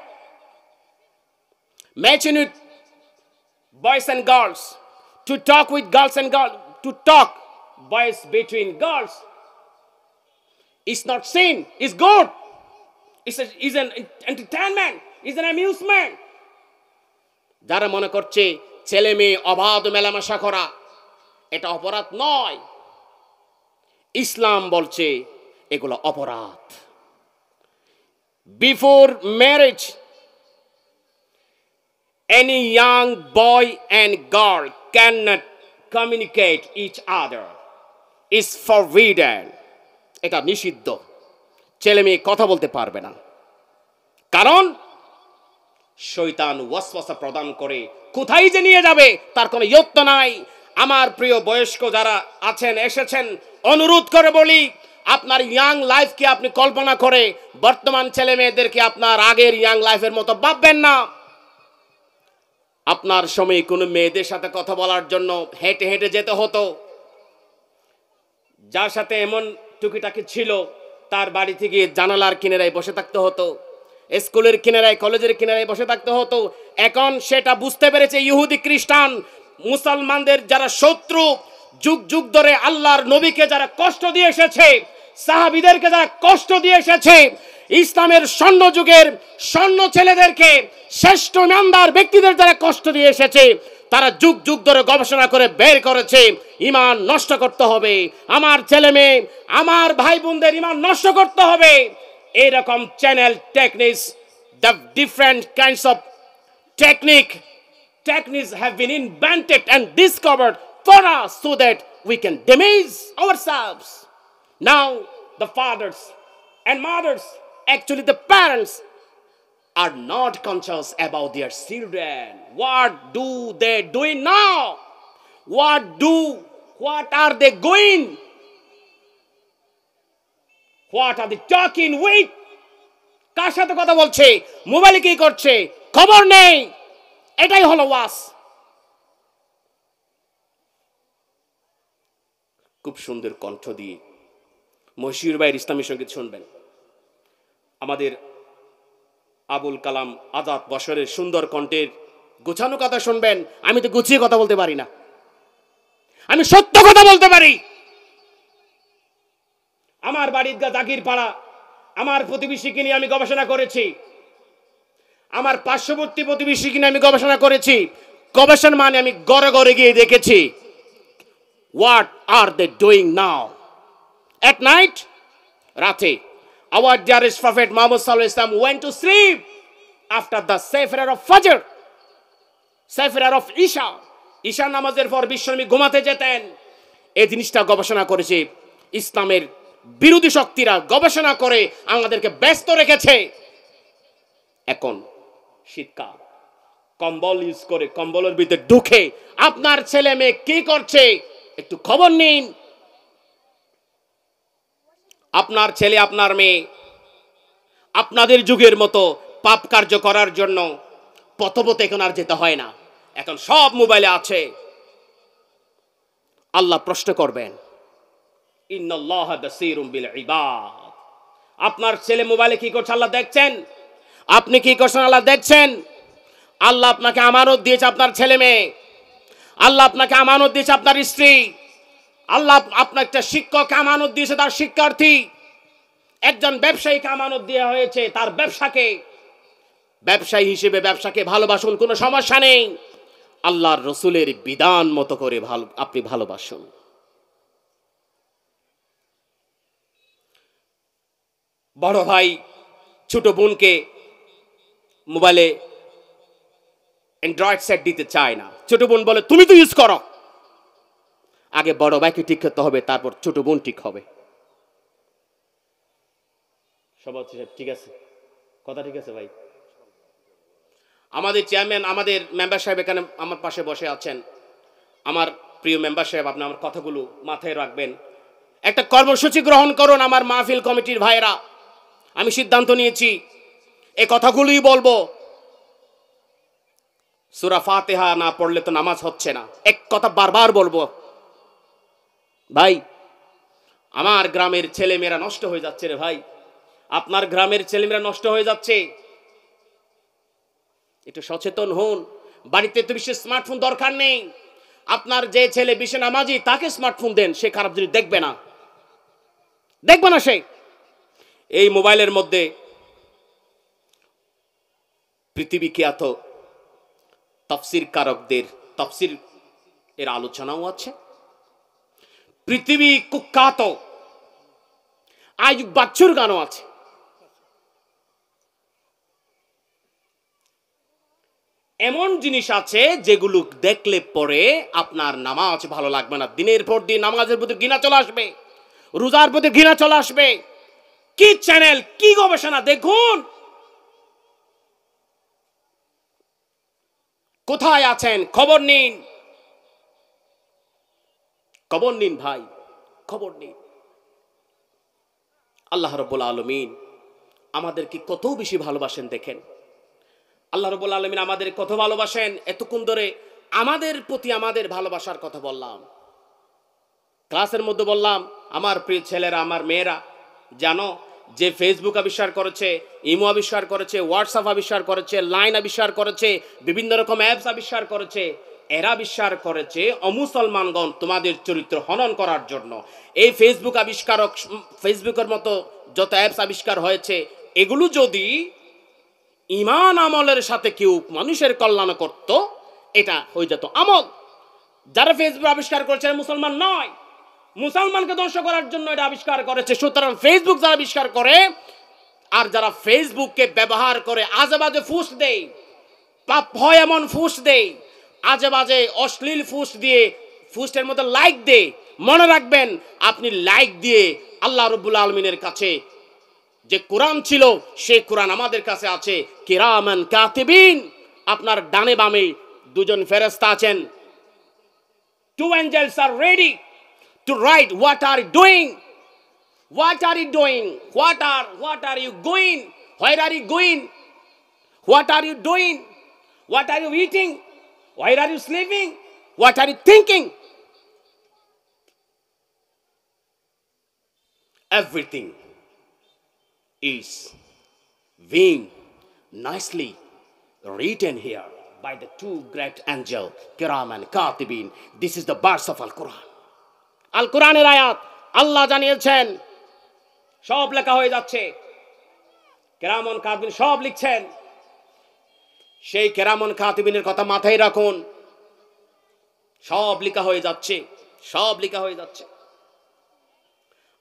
matching with boys and girls, to talk with girls and girls, to talk boys between girls is not sin, is good, is an entertainment, is an amusement. যারা মনে করছে ছেলে মেয়ে অবাধ মেলামেশা করা এটা অপরাধ নয়, ইসলাম বলছে এগুলো অপরাধ। Before marriage, any young boy and girl cannot communicate each other. It's forbidden. এটা নিষিদ্ধ। ছেলে মেয়ে কথা বলতে পারবে না, কারণ শয়তান ওয়াসওয়াসা প্রদান করে, কোথায় যে নিয়ে যাবে তার কোনো ইয়ত্ত নাই। আমার প্রিয় বয়স্ক যারা আছেন, এসেছেন, অনুরোধ করে বলি, আপনার ইয়াং লাইফকে আপনি কল্পনা করে বর্তমান ছেলে মেয়েদেরকে আপনার আগের ইয়াং লাইফের মতো ভাববেন না। আপনার সময় কোনো মেয়েদের সাথে কথা বলার জন্য হেঁটে হেঁটে যেতে হতো, যার সাথে এমন টুকিটাকি ছিল তার বাড়ি থেকে জানালার কিনারায় বসে থাকতে হতো, স্কুলের কিনারায় কলেজের কিনারায় বসে থাকতে হতো। এখন সেটা বুঝতে পেরেছে ইহুদি খ্রিস্টান মুসলমানদের যারা শত্রু, যুগ যুগ ধরে আল্লাহর নবীকে যারা কষ্ট দিয়ে এসেছে, সাহাবীদেরকে যারা কষ্ট দিয়ে এসেছে, ইসলামের স্বর্ণ যুগের স্বর্ণ ছেলেদেরকে, শ্রেষ্ঠ ইমানদার ব্যক্তিদের যারা কষ্ট দিয়ে এসেছে, তারা যুগ যুগ ধরে গবেষণা করে বের করেছে ঈমান নষ্ট করতে হবে, আমার ছেলে মেয়ে আমার ভাই বোনদের ঈমান নষ্ট করতে হবে। এরকম channel techniques, the different kinds of techniques have been invented and discovered for us so that we can damage ourselves. Now the fathers and mothers, actually the parents, are not conscious about their children. What do they doing now? What are they going? What are they talking with? কার সাথে কথা বলছে, মোবাইলে কি করছে, খবর নেই। এটাই হলো ওয়াজ। খুব সুন্দর কণ্ঠ দিয়ে মশিউর ভাইয়ের ইসলামী সঙ্গীত শুনবেন। আমাদের আবুল কালাম আজাদ বশরের সুন্দর কণ্ঠের গোছানো কথা শুনবেন। আমি তো গুছিয়ে কথা বলতে পারি না, আমি সত্য কথা বলতে পারি। আমার বাড়ির জাগির পাড়া, আমার প্রতিবেশীকে নিয়ে আমি গবেষণা করেছি, আমার পার্শ্ববর্তী প্রতিবেশীকে নিয়ে আমি গবেষণা করেছি। গবেষণা মানে আমি ঘরে ঘরে গিয়ে দেখেছি what are they doing now at night, রাতে our dearest prophet Muhammad sallallahu alaihi wasallam went to sleep after the safer of fajr, safer of isha নামাজের পর বিশ্বনবী ঘুমাতে যেতেন। এই জিনিসটা গবেষণা করেছে ইসলামের বিরোধী শক্তিরা, গবেষণা করে আমাদেরকে ব্যস্ত রেখেছে। এখন শীতকাল, কম্বল ইউজ করে কম্বলের ভিতরে ঢুকে আপনার ছেলে মেয়ে কি করছে একটু খবর নিন। আপনার ছেলে আপনার মেয়ে আপনাদের যুগের মতো পাপ কার্য করার জন্য পথপথে এখন আর যেতে হয় না, এখন সব মোবাইলে আছে। আল্লাহ প্রশ্ন করবেন, ইন্নাল্লাহা বাসীরুম বিল ইবাদ। আপনার ছেলে মোবাইলে কি করছে আল্লাহ দেখছেন, আপনি কি করছেন আল্লাহ দেখছেন। আল্লাহ আপনাকে আমানত দিয়েছে আপনার ছেলে মেয়ে, আল্লাহ আপনাকে আমানত দিয়েছে আপনার স্ত্রী, আল্লাহ আপনার একটা শিক্ষক আমানত দিয়েছে তার শিক্ষার্থী, একজন ব্যবসায়ীকে আমানত দেওয়া হয়েছে তার ব্যবসাকে। ব্যবসায়ী হিসেবে ব্যবসাকে ভালোবাসুন, কোনো সমস্যা নেই। আল্লাহর রসুলের বিধান মতো করে আপনি ভালোবাসুন। বড় ভাই ছোট বোনকে মোবাইলে অ্যান্ড্রয়েড সেট দিতে চায় না, ছোট বোন বলে তুমি তো ইউজ করো। আগে বড় ভাইকে ঠিক করতে হবে, তারপর ছোট বোন ঠিক হবে। সভাপতি সাহেব ঠিক আছে, কথা ঠিক আছে ভাই। আমাদের চেয়ারম্যান, আমাদের মেম্বার সাহেব এখানে আমার পাশে বসে আছেন। আমার প্রিয় মেম্বার সাহেব, আপনি আমার কথাগুলো মাথায় রাখবেন। একটা কর্মসূচি গ্রহণ করুন আমার মাহফিল কমিটির ভাইরা। আমি সিদ্ধান্ত নিয়েছি এই কথাগুলোই বলবো। সূরা ফাতিহা না পড়লে তো নামাজ হচ্ছে না, এক কথা বারবার বলবো। ভাই, আমার গ্রামের ছেলেমেয়েরা নষ্ট হয়ে যাচ্ছে রে ভাই, আপনার গ্রামের ছেলেমেয়েরা নষ্ট হয়ে যাচ্ছে। একটু সচেতন হন। বাড়িতে তো বিশেষ স্মার্টফোন দরকার নেই। আপনার যে ছেলে বিশে নামাজি তাকে স্মার্টফোন দেন, সে খারাপ জিনিস দেখবে না, দেখবে না সে। এই মোবাইলের মধ্যে পৃথিবী খ্যাত তাফসীর কারকদের তাফসীর এর আলোচনাও আছে। পৃথিবী কুখ্যাত আইয়ুব বাচ্চুর গানও আছে। এমন জিনিস আছে যেগুলো দেখলে পরে আপনার নামাজ ভালো লাগবে না, দিনের পর দিন নামাজের প্রতি ঘৃণা চলে আসবে, রোজার প্রতি ঘৃণা চলে আসবে। কি চ্যানেল, কি গবেষণা দেখুন। কোথায় আছেন খবর নিন, খবর নিন ভাই, খবর নিন। আল্লাহ রাব্বুল আলামিন আমাদেরকে কত বেশি ভালোবাসেন দেখেন। আল্লাহ রাব্বুল আলামিন আমাদের কত ভালোবাসেন। এতক্ষণ ধরে আমাদের প্রতি আমাদের ভালোবাসার কথা বললাম, ক্লাসের মধ্যে বললাম আমার প্রিয় ছেলেরা, আমার মেয়েরা, জানো যে ফেসবুক আবিষ্কার করেছে, ইমো আবিষ্কার করেছে, হোয়াটসঅ্যাপ আবিষ্কার করেছে, লাইন আবিষ্কার করেছে, বিভিন্ন রকম অ্যাপস আবিষ্কার করেছে, এরা আবিষ্কার করেছে অমুসলমানগণ তোমাদের চরিত্র হনন করার জন্য। এই ফেসবুকের মতো যত অ্যাপস আবিষ্কার হয়েছে, এগুলো যদি ঈমান আমলের সাথে কেউ মানুষের কল্যাণ করত, এটা হয়ে যেত আমল। যারা ফেসবুক আবিষ্কার করেছে মুসলমান নয়, মুসলমানকে ধ্বংস করার জন্য এটা আবিষ্কার করেছে। সুতরাং ফেসবুক যারা আবিষ্কার করে আর যারা ফেসবুককে ব্যবহার করে আজে বাজে ফুস দেয়, পাপ হয় এমন ফুস দেয়, আজে বাজে অশ্লীল ফুস দিয়ে ফুসের মধ্যে লাইক দেয়, মনে রাখবেন আপনি লাইক দিয়ে আল্লাহ রাব্বুল আলামিনের কাছে যে কোরআন ছিল সেই কোরআন আমাদের কাছে আছে, কিরামান কাতিবিন, আপনার ডানে বামে দুজন ফেরেশতা আছেন, two angels are ready to write what are you doing, what are you doing, what are you going, where are you going, what are you doing, what are you eating, where are you sleeping, what are you thinking, everything is being nicely written here by the two great angel kiram and katibin. This is the verse of Al-Quran. Al-Quran ayat Allah জানিয়েছেন সব লেখা হয়ে যাচ্ছে, কিরামন কাতিবিন সব লিখছেন। সেই কিরামন কাতিবিনের কথা মাথায় রাখুন, সব লেখা হয়ে যাচ্ছে, সব লেখা হয়ে যাচ্ছে।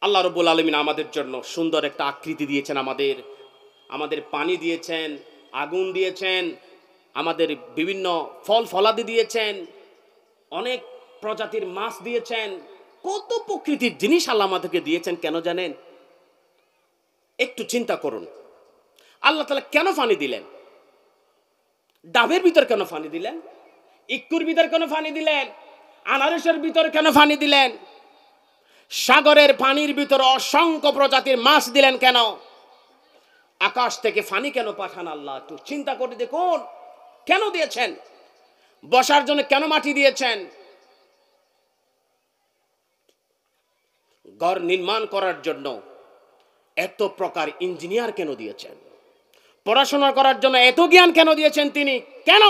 আল্লাহ রাব্বুল আলামিন আমাদের জন্য সুন্দর একটা আকৃতি দিয়েছেন, আমাদের পানি দিয়েছেন, আগুন দিয়েছেন, আমাদের বিভিন্ন ফল ফলাদি দিয়েছেন, অনেক প্রজাতির মাছ দিয়েছেন, কত প্রকৃতির জিনিস আল্লাহ আমাদেরকে দিয়েছেন। কেন জানেন? একটু চিন্তা করুন, আল্লাহ তাআলা কেন পানি দিলেন? ডাবের ভিতর কেন পানি দিলেন? ইক্কুর ভিতর কেন পানি দিলেন? আনারসের ভিতর কেন পানি দিলেন? সাগরের পানির ভিতর অসংখ্য প্রজাতির মাছ দিলেন কেন? আকাশ থেকে পানি কেন পাঠান আল্লাহ? একটু চিন্তা করে দেখুন, কেন দিয়েছেন? বসার জন্য কেন মাটি দিয়েছেন? ঘর নির্মাণ করার জন্য এত প্রকার ইঞ্জিনিয়ার কেন দিয়েছেন? পড়াশোনা করার জন্য এত জ্ঞান কেন দিয়েছেন তিনি? কেন?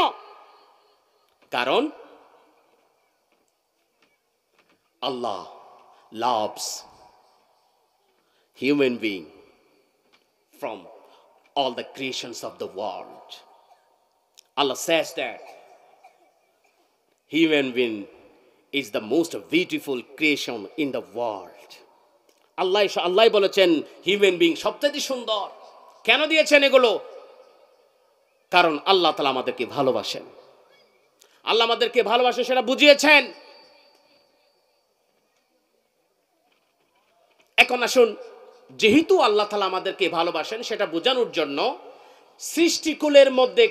কারণ আল্লাহ loves human being from all the creations of the world. Allah says that human being is the most beautiful creation in the world. Allah বলেছেন হিউম্যান বিং সবচেয়ে সুন্দর। কেন দিয়েছেন এগুলো? কারণ আল্লাহ তাআলা আমাদেরকে ভালোবাসেন। আল্লাহ আমাদেরকে ভালোবাসে সেটা বুঝিয়েছেন। এখন আসুন, যেহেতু আল্লাহ তাআলা আমাদেরকে ভালোবাসেন সেটা বোঝানোর জন্য সৃষ্টিকুলের মধ্যে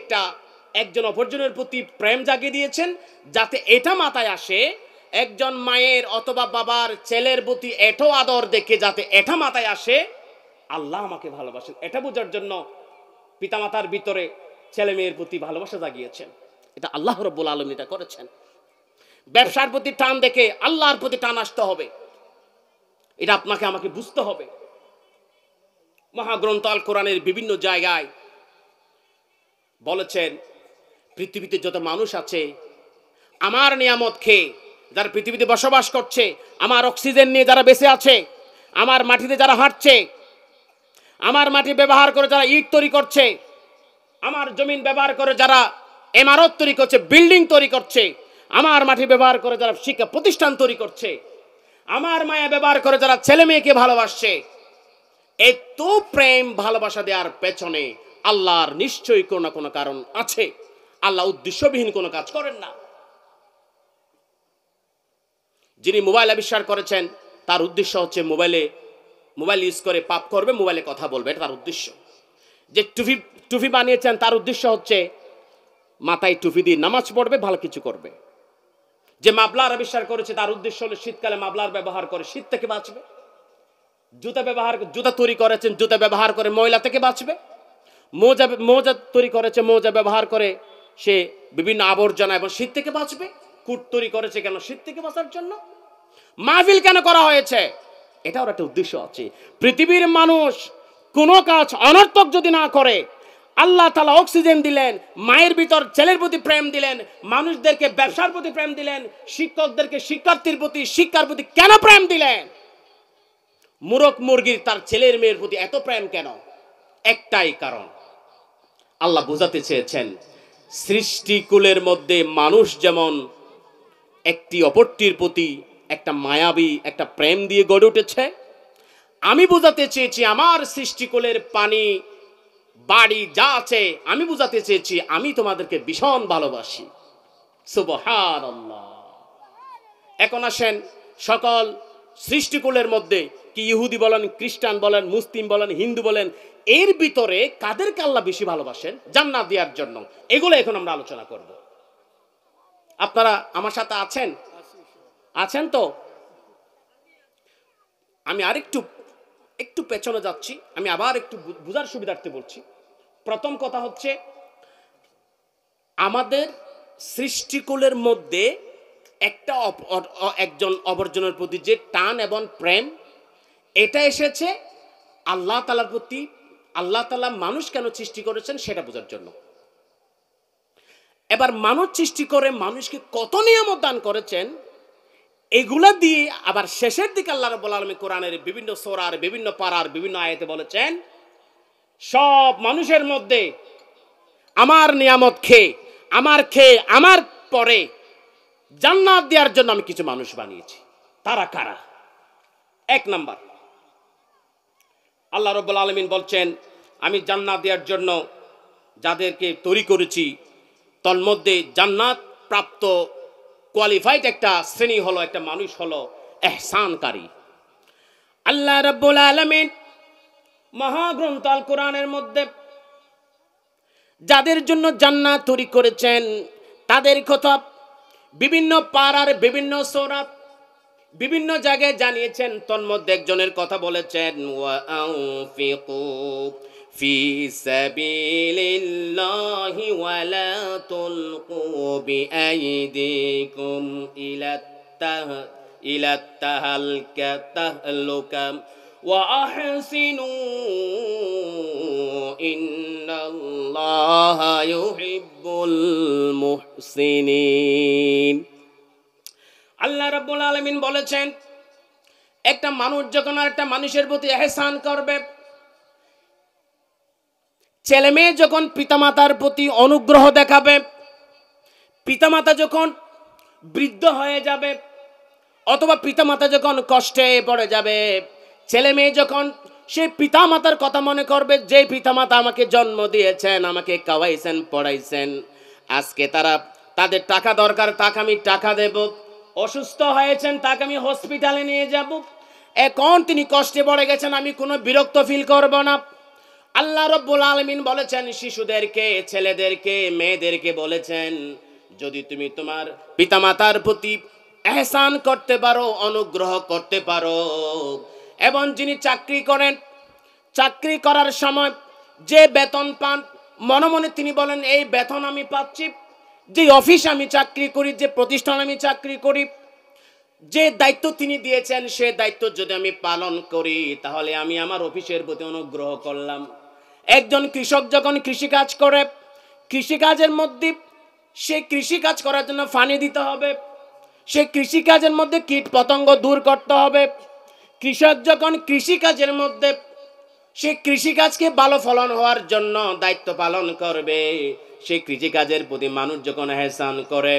একজন অপরজনের প্রতি প্রেম জাগিয়ে দিয়েছেন, যাতে এটা মাথায় আসে, একজন মায়ের অথবা বাবার ছেলের প্রতি এত আদর দেখে যাতে এটা মাথায় আসে আল্লাহ আমাকে ভালোবাসেন, এটা বোঝার জন্য পিতামাতার ভিতরে ছেলে মেয়ের প্রতি ভালোবাসা জাগিয়েছেন। এটা আল্লাহ রাব্বুল আলামিন এটা করেছেন। ব্যবসার প্রতি টান দেখে আল্লাহর প্রতি টান আসতে হবে, এটা আপনাকে আমাকে বুঝতে হবে। মহাগ্রন্থ আল কোরআনের বিভিন্ন জায়গায় বলেছেন, পৃথিবীতে যত মানুষ আছে আমার নিয়ামত খেয়ে যারা পৃথিবীতে বসবাস করছে, আমার অক্সিজেন নিয়ে যারা বেঁচে আছে, আমার মাটিতে যারা হাঁটছে, আমার মাটি ব্যবহার করে যারা ইট তৈরি করছে, আমার জমিন ব্যবহার করে যারা ইমারত তৈরি করছে, বিল্ডিং তৈরি করছে, আমার মাটি ব্যবহার করে যারা শিক্ষা প্রতিষ্ঠান তৈরি করছে, আমার মায়া ব্যবহার করে যারা ছেলে মেয়েকে ভালোবাসছে, এত প্রেম ভালোবাসা দেওয়ার পেছনে আল্লাহর নিশ্চয়ই কোনো না কোনো কারণ আছে। আল্লাহ উদ্দেশ্যবিহীন কোনো কাজ করেন না। যিনি মোবাইল আবিষ্কার করেছেন তার উদ্দেশ্য হচ্ছে মোবাইল ইউজ করে পাপ করবে, মোবাইলে কথা বলবে, এটা তার উদ্দেশ্য। যে টুপি বানিয়েছেন তার উদ্দেশ্য হচ্ছে মাথায় টুপি দিয়ে নামাজ পড়বে, ভালো কিছু করবে। যে মাফলার আবিষ্কার করেছে তার উদ্দেশ্য হলো শীতকালে মাফলার ব্যবহার করে শীত থেকে বাঁচবে। জুতা তৈরি করেছেন, জুতা ব্যবহার করে ময়লা থেকে বাঁচবে। মোজা তৈরি করেছে, মোজা ব্যবহার করে সে বিভিন্ন আবর্জনা এবং শীত থেকে বাঁচবে। কুট তৈরি করেছে কেন? শীত থেকে বাঁচার জন্য। মাহফিল কেন করা হয়েছে? এটাও একটা উদ্দেশ্য আছে। পৃথিবীর মানুষ কোনো কাজ অনর্থক যদি না করে, আল্লাহ তাআলা অক্সিজেন দিলেন, মায়ের ভিতর ছেলের প্রতি প্রেম দিলেন, মানুষদেরকে ব্যবসার প্রতি প্রেম দিলেন, শিক্ষকদেরকে শিক্ষার্থীর প্রতি শিক্ষার প্রতি কেন প্রেম দিলেন? মুরগ মুরগির তার ছেলের মেয়ের প্রতি এত প্রেম কেন? একটাই কারণ, আল্লাহ বোঝাতে চেয়েছেন সৃষ্টিকুলের মধ্যে মানুষ যেমন একটি অপরটির প্রতি একটা মায়াবী একটা প্রেম দিয়ে গড়ে উঠেছে, আমি বোঝাতে চেয়েছি আমার সৃষ্টিকুলের পানি বাড়ি যা আছে, আমি বোঝাতে চেয়েছি আমি তোমাদেরকে ভীষণ ভালোবাসি। সুবহানাল্লাহ। এখন আসেন, সকল সৃষ্টিকুলের মধ্যে কি ইহুদি বলেন, খ্রিস্টান বলেন, মুসলিম বলেন, হিন্দু বলেন, এর ভিতরে কাদেরকে আল্লাহ বেশি ভালোবাসেন জান্নাত দেওয়ার জন্য? এগুলো এখন আমরা আলোচনা করব। আপনারা আমার সাথে আছেন? আছেন তো? আমি আরেকটু একটু পেছনে যাচ্ছি, আমি আবার একটু বুঝার সুবিধার্থে বলছি। প্রথম কথা হচ্ছে, আমাদের সৃষ্টিকুলের মধ্যে একটা একজন অপরজনের প্রতি যে টান এবং প্রেম, এটা এসেছে আল্লাহ তাআলার প্রতি। আল্লাহ তাআলা মানুষ কেন সৃষ্টি করেছেন সেটা বোঝার জন্য। এবার মানুষ সৃষ্টি করে মানুষকে কত নিয়ামত দান করেছেন, এগুলা দিয়ে আবার শেষের দিকে আল্লাহ রাব্বুল আলামিন কোরআনের বিভিন্ন সূরার বিভিন্ন পারার বিভিন্ন আয়াতে বলেছেন, সব মানুষের মধ্যে আমার নিয়ামত খেয়ে আমার পরে জান্নাত দেওয়ার জন্য আমি কিছু মানুষ বানিয়েছি। তারা কারা? এক নাম্বার, আল্লাহ রাব্বুল আলামিন বলছেন, আমি জান্নাত দেওয়ার জন্য যাদেরকে তৈরি করেছি, তন্মধ্যে জান্নাত প্রাপ্ত কোয়ালিফাইড একটা শ্রেণী হলো, একটা মানুষ হলো ইহসানকারী। আল্লাহ রাব্বুল আলামিন মহাগ্রন্থ আল কোরআনের মধ্যে যাদের জন্য জান্নাত তৈরি করেছেন তাদের কথা বিভিন্ন পারার বিভিন্ন সূরা বিভিন্ন জায়গায় জানিয়েছেন। তন্মধ্যে একজনের কথা বলেছেন, ওয়া আনফিকু ফি সাবিলিল্লাহি ওয়া লা তুলকু বিআইদিকুম ইলা তাহলুকা ওয়া আহসিনু ইন্নাল্লাহা ইউহিব্বুল মুহসিনিন। আল্লাহ রাব্বুল আলামিন বলেছেন, একটা মানুষ যখন আরেকটা মানুষের প্রতি ইহসান করবে, ছেলে মেয়ে যখন পিতামাতার প্রতি অনুগ্রহ দেখাবে, পিতামাতা যখন বৃদ্ধ হয়ে যাবে অথবা পিতামাতা যখন কষ্টে পড়ে যাবে, ছেলে মেয়ে যখন সেই পিতামাতার কথা মনে করবে, যে পিতামাতা আমাকে জন্ম দিয়েছেন, আমাকে খাওয়াইছেন, পড়াইছেন, আজকে তাদের টাকা দরকার, তাকে আমি টাকা দেব, অসুস্থ হয়েছেন তাকে আমি হসপিটালে নিয়ে যাব, এখন তিনি কষ্টে পড়ে গেছেন, আমি কোনো বিরক্ত ফিল করব না। আল্লাহ রাব্বুল আলামিন বলেছেন শিশুদেরকে, ছেলেদেরকে, মেয়েদেরকে বলেছেন, যদি তুমি তোমার পিতামাতার প্রতি ইহসান করতে পারো, অনুগ্রহ করতে পারো, এবং যিনি চাকরি করেন, চাকরি করার সময় যে বেতন পান, মনে মনে তিনি বলেন এই বেতন আমি পাচ্ছি, যে অফিস আমি চাকরি করি, যে প্রতিষ্ঠান আমি চাকরি করি, যে দায়িত্ব তিনি দিয়েছেন সে দায়িত্ব যদি আমি পালন করি তাহলে আমি আমার অফিসের প্রতি অনুগ্রহ করলাম। একজন কৃষক যখন কৃষিকাজ করে, কৃষিকাজের মধ্যে সে কৃষিকাজ করার জন্য পানি দিতে হবে, সে কৃষিকাজের মধ্যে কীট পতঙ্গ দূর করতে হবে। কৃষক যখন কৃষিকাজের মধ্যে সে কৃষিকাজকে ভালো ফলন হওয়ার জন্য দায়িত্ব পালন করবে, সেই কৃষিকাজের প্রতি মানুষ যখন ইহসান করে,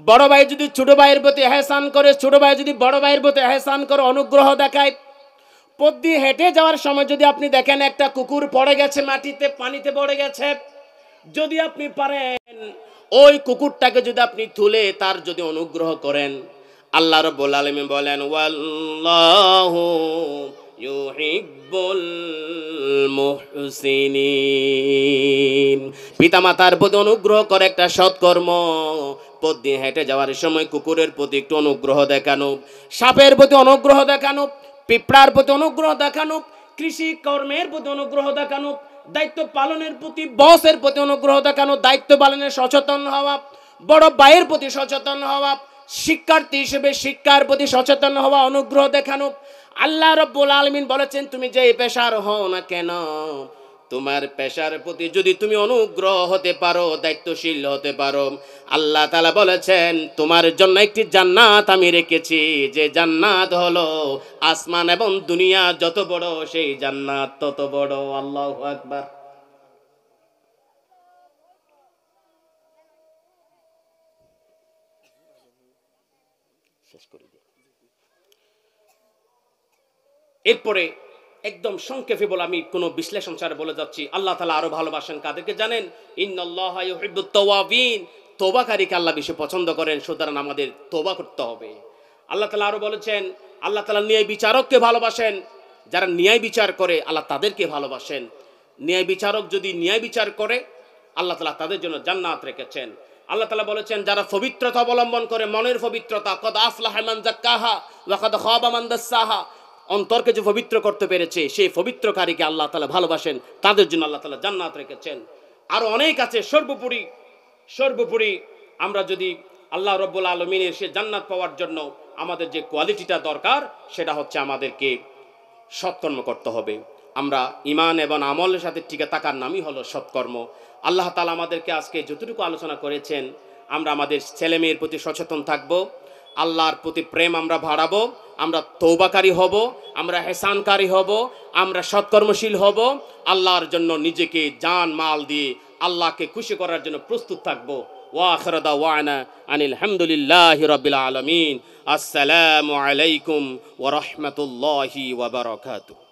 বড় ভাই যদি ছোট ভাইয়ের প্রতি ইহসান করে, ছোট ভাই যদি বড় ভাইয়ের প্রতি ইহসান করে, অনুগ্রহ দেখায়, পথ দিয়ে হেঁটে যাওয়ার সময় যদি আপনি দেখেন একটা কুকুর পড়ে গেছে মাটিতে, পানিতে পড়ে গেছে, যদি আপনি পারেন ওই কুকুরটাকে যদি আপনি তুলে তার যদি অনুগ্রহ করেন, আল্লাহ রাব্বুল আলামিন বলেন, ওয়াল্লাহু ইউহিব্বুল মুহসিনিন। পিতামাতার প্রতি অনুগ্রহ করে একটা সৎকর্ম, পথ দিয়ে হেঁটে যাওয়ার সময় কুকুরের প্রতি একটু অনুগ্রহ দেখানো, সাপের প্রতি অনুগ্রহ দেখানো, পিঁপড়ার প্রতি অনুগ্রহ দেখানো, কৃষি কর্মের প্রতি অনুগ্রহ দেখানো, দায়িত্ব পালনের প্রতি বসের প্রতি অনুগ্রহ দেখানো, দায়িত্ব পালনের সচেতন হওয়া, বড় ভাইয়ের প্রতি সচেতন হওয়া, শিক্ষার্থী হিসেবে শিক্ষার প্রতি সচেতন হওয়া, অনুগ্রহ দেখানো, আল্লাহ রাব্বুল আলামিন বলেছেন তুমি যে পেশার হও না কেন, তোমার পেশার প্রতি যদি তুমি অনুগ্রহ হতে পারো, দায়িত্বশীল হতে পারো, আল্লাহ তাআলা বলেছেন তোমার জন্য একটি জান্নাত আমি রেখেছি, যে জান্নাত হলো আসমান এবং দুনিয়া যত বড় সেই জান্নাত তত বড়। আল্লাহু আকবার। শেষ করে দিই। এরপরে একদম সংক্ষেপে বলে, আমি কোনো বিশ্লেষণ ছাড়া বলে যাচ্ছি, আল্লাহ তাআলা আরো ভালোবাসেন কাদেরকে জানেন? ইন্নাল্লাহা ইউহিব্বুত তাওয়াবিন, তওবাকারীকে আল্লাহ বেশি পছন্দ করেন, সুতরাং আমাদের তওবা করতে হবে। আল্লাহ তাআলা আরো বলেছেন, আল্লাহ তাআলা ন্যায় বিচারককে ভালোবাসেন, যারা ন্যায় বিচার করে আল্লাহ তাদেরকে ভালোবাসেন। ন্যায় বিচারক যদি ন্যায় বিচার করে আল্লাহ তাআলা তাদের জন্য জান্নাত রেখেছেন। আল্লাহ তাআলা বলেছেন যারা পবিত্রতা অবলম্বন করে, মনের পবিত্রতা, কদ আফলাহা মান যাক্কাহা ওয়া কদ খাবা মান দাসসাহা, অন্তরকে যে পবিত্র করতে পেরেছে সেই পবিত্রকারীকে আল্লাহ তাআলা ভালোবাসেন, তাদের জন্য আল্লাহ তাআলা জান্নাত রেখেছেন। আরো অনেক আছে। সর্বোপরি আমরা যদি আল্লাহ রাব্বুল আলামিনের সে জান্নাত পাওয়ার জন্য আমাদের যে কোয়ালিটিটা দরকার সেটা হচ্ছে আমাদেরকে সৎকর্ম করতে হবে। আমরা ঈমান এবং আমলের সাথে টিকে থাকার নামই হলো সৎকর্ম। আল্লাহ তাআলা আমাদেরকে আজকে যতটুকু আলোচনা করেছেন, আমরা আমাদের ছেলে মেয়ের প্রতি সচেতন থাকব, আল্লাহর প্রতি প্রেম আমরা বাড়াবো, আমরা তওবাকারী হব, আমরা হেসানকারী হব, আমরা সৎকর্মশীল হব, আল্লাহর জন্য নিজেকে জান মাল দিয়ে আল্লাহকে খুশি করার জন্য প্রস্তুত থাকবো। ওয়া আখিরু দাওয়ানা আনিল হামদুলিল্লাহি রাব্বিল আলামিন। আসসালামু আলাইকুম ওয়া রাহমাতুল্লাহি ওয়া বারাকাতুহু।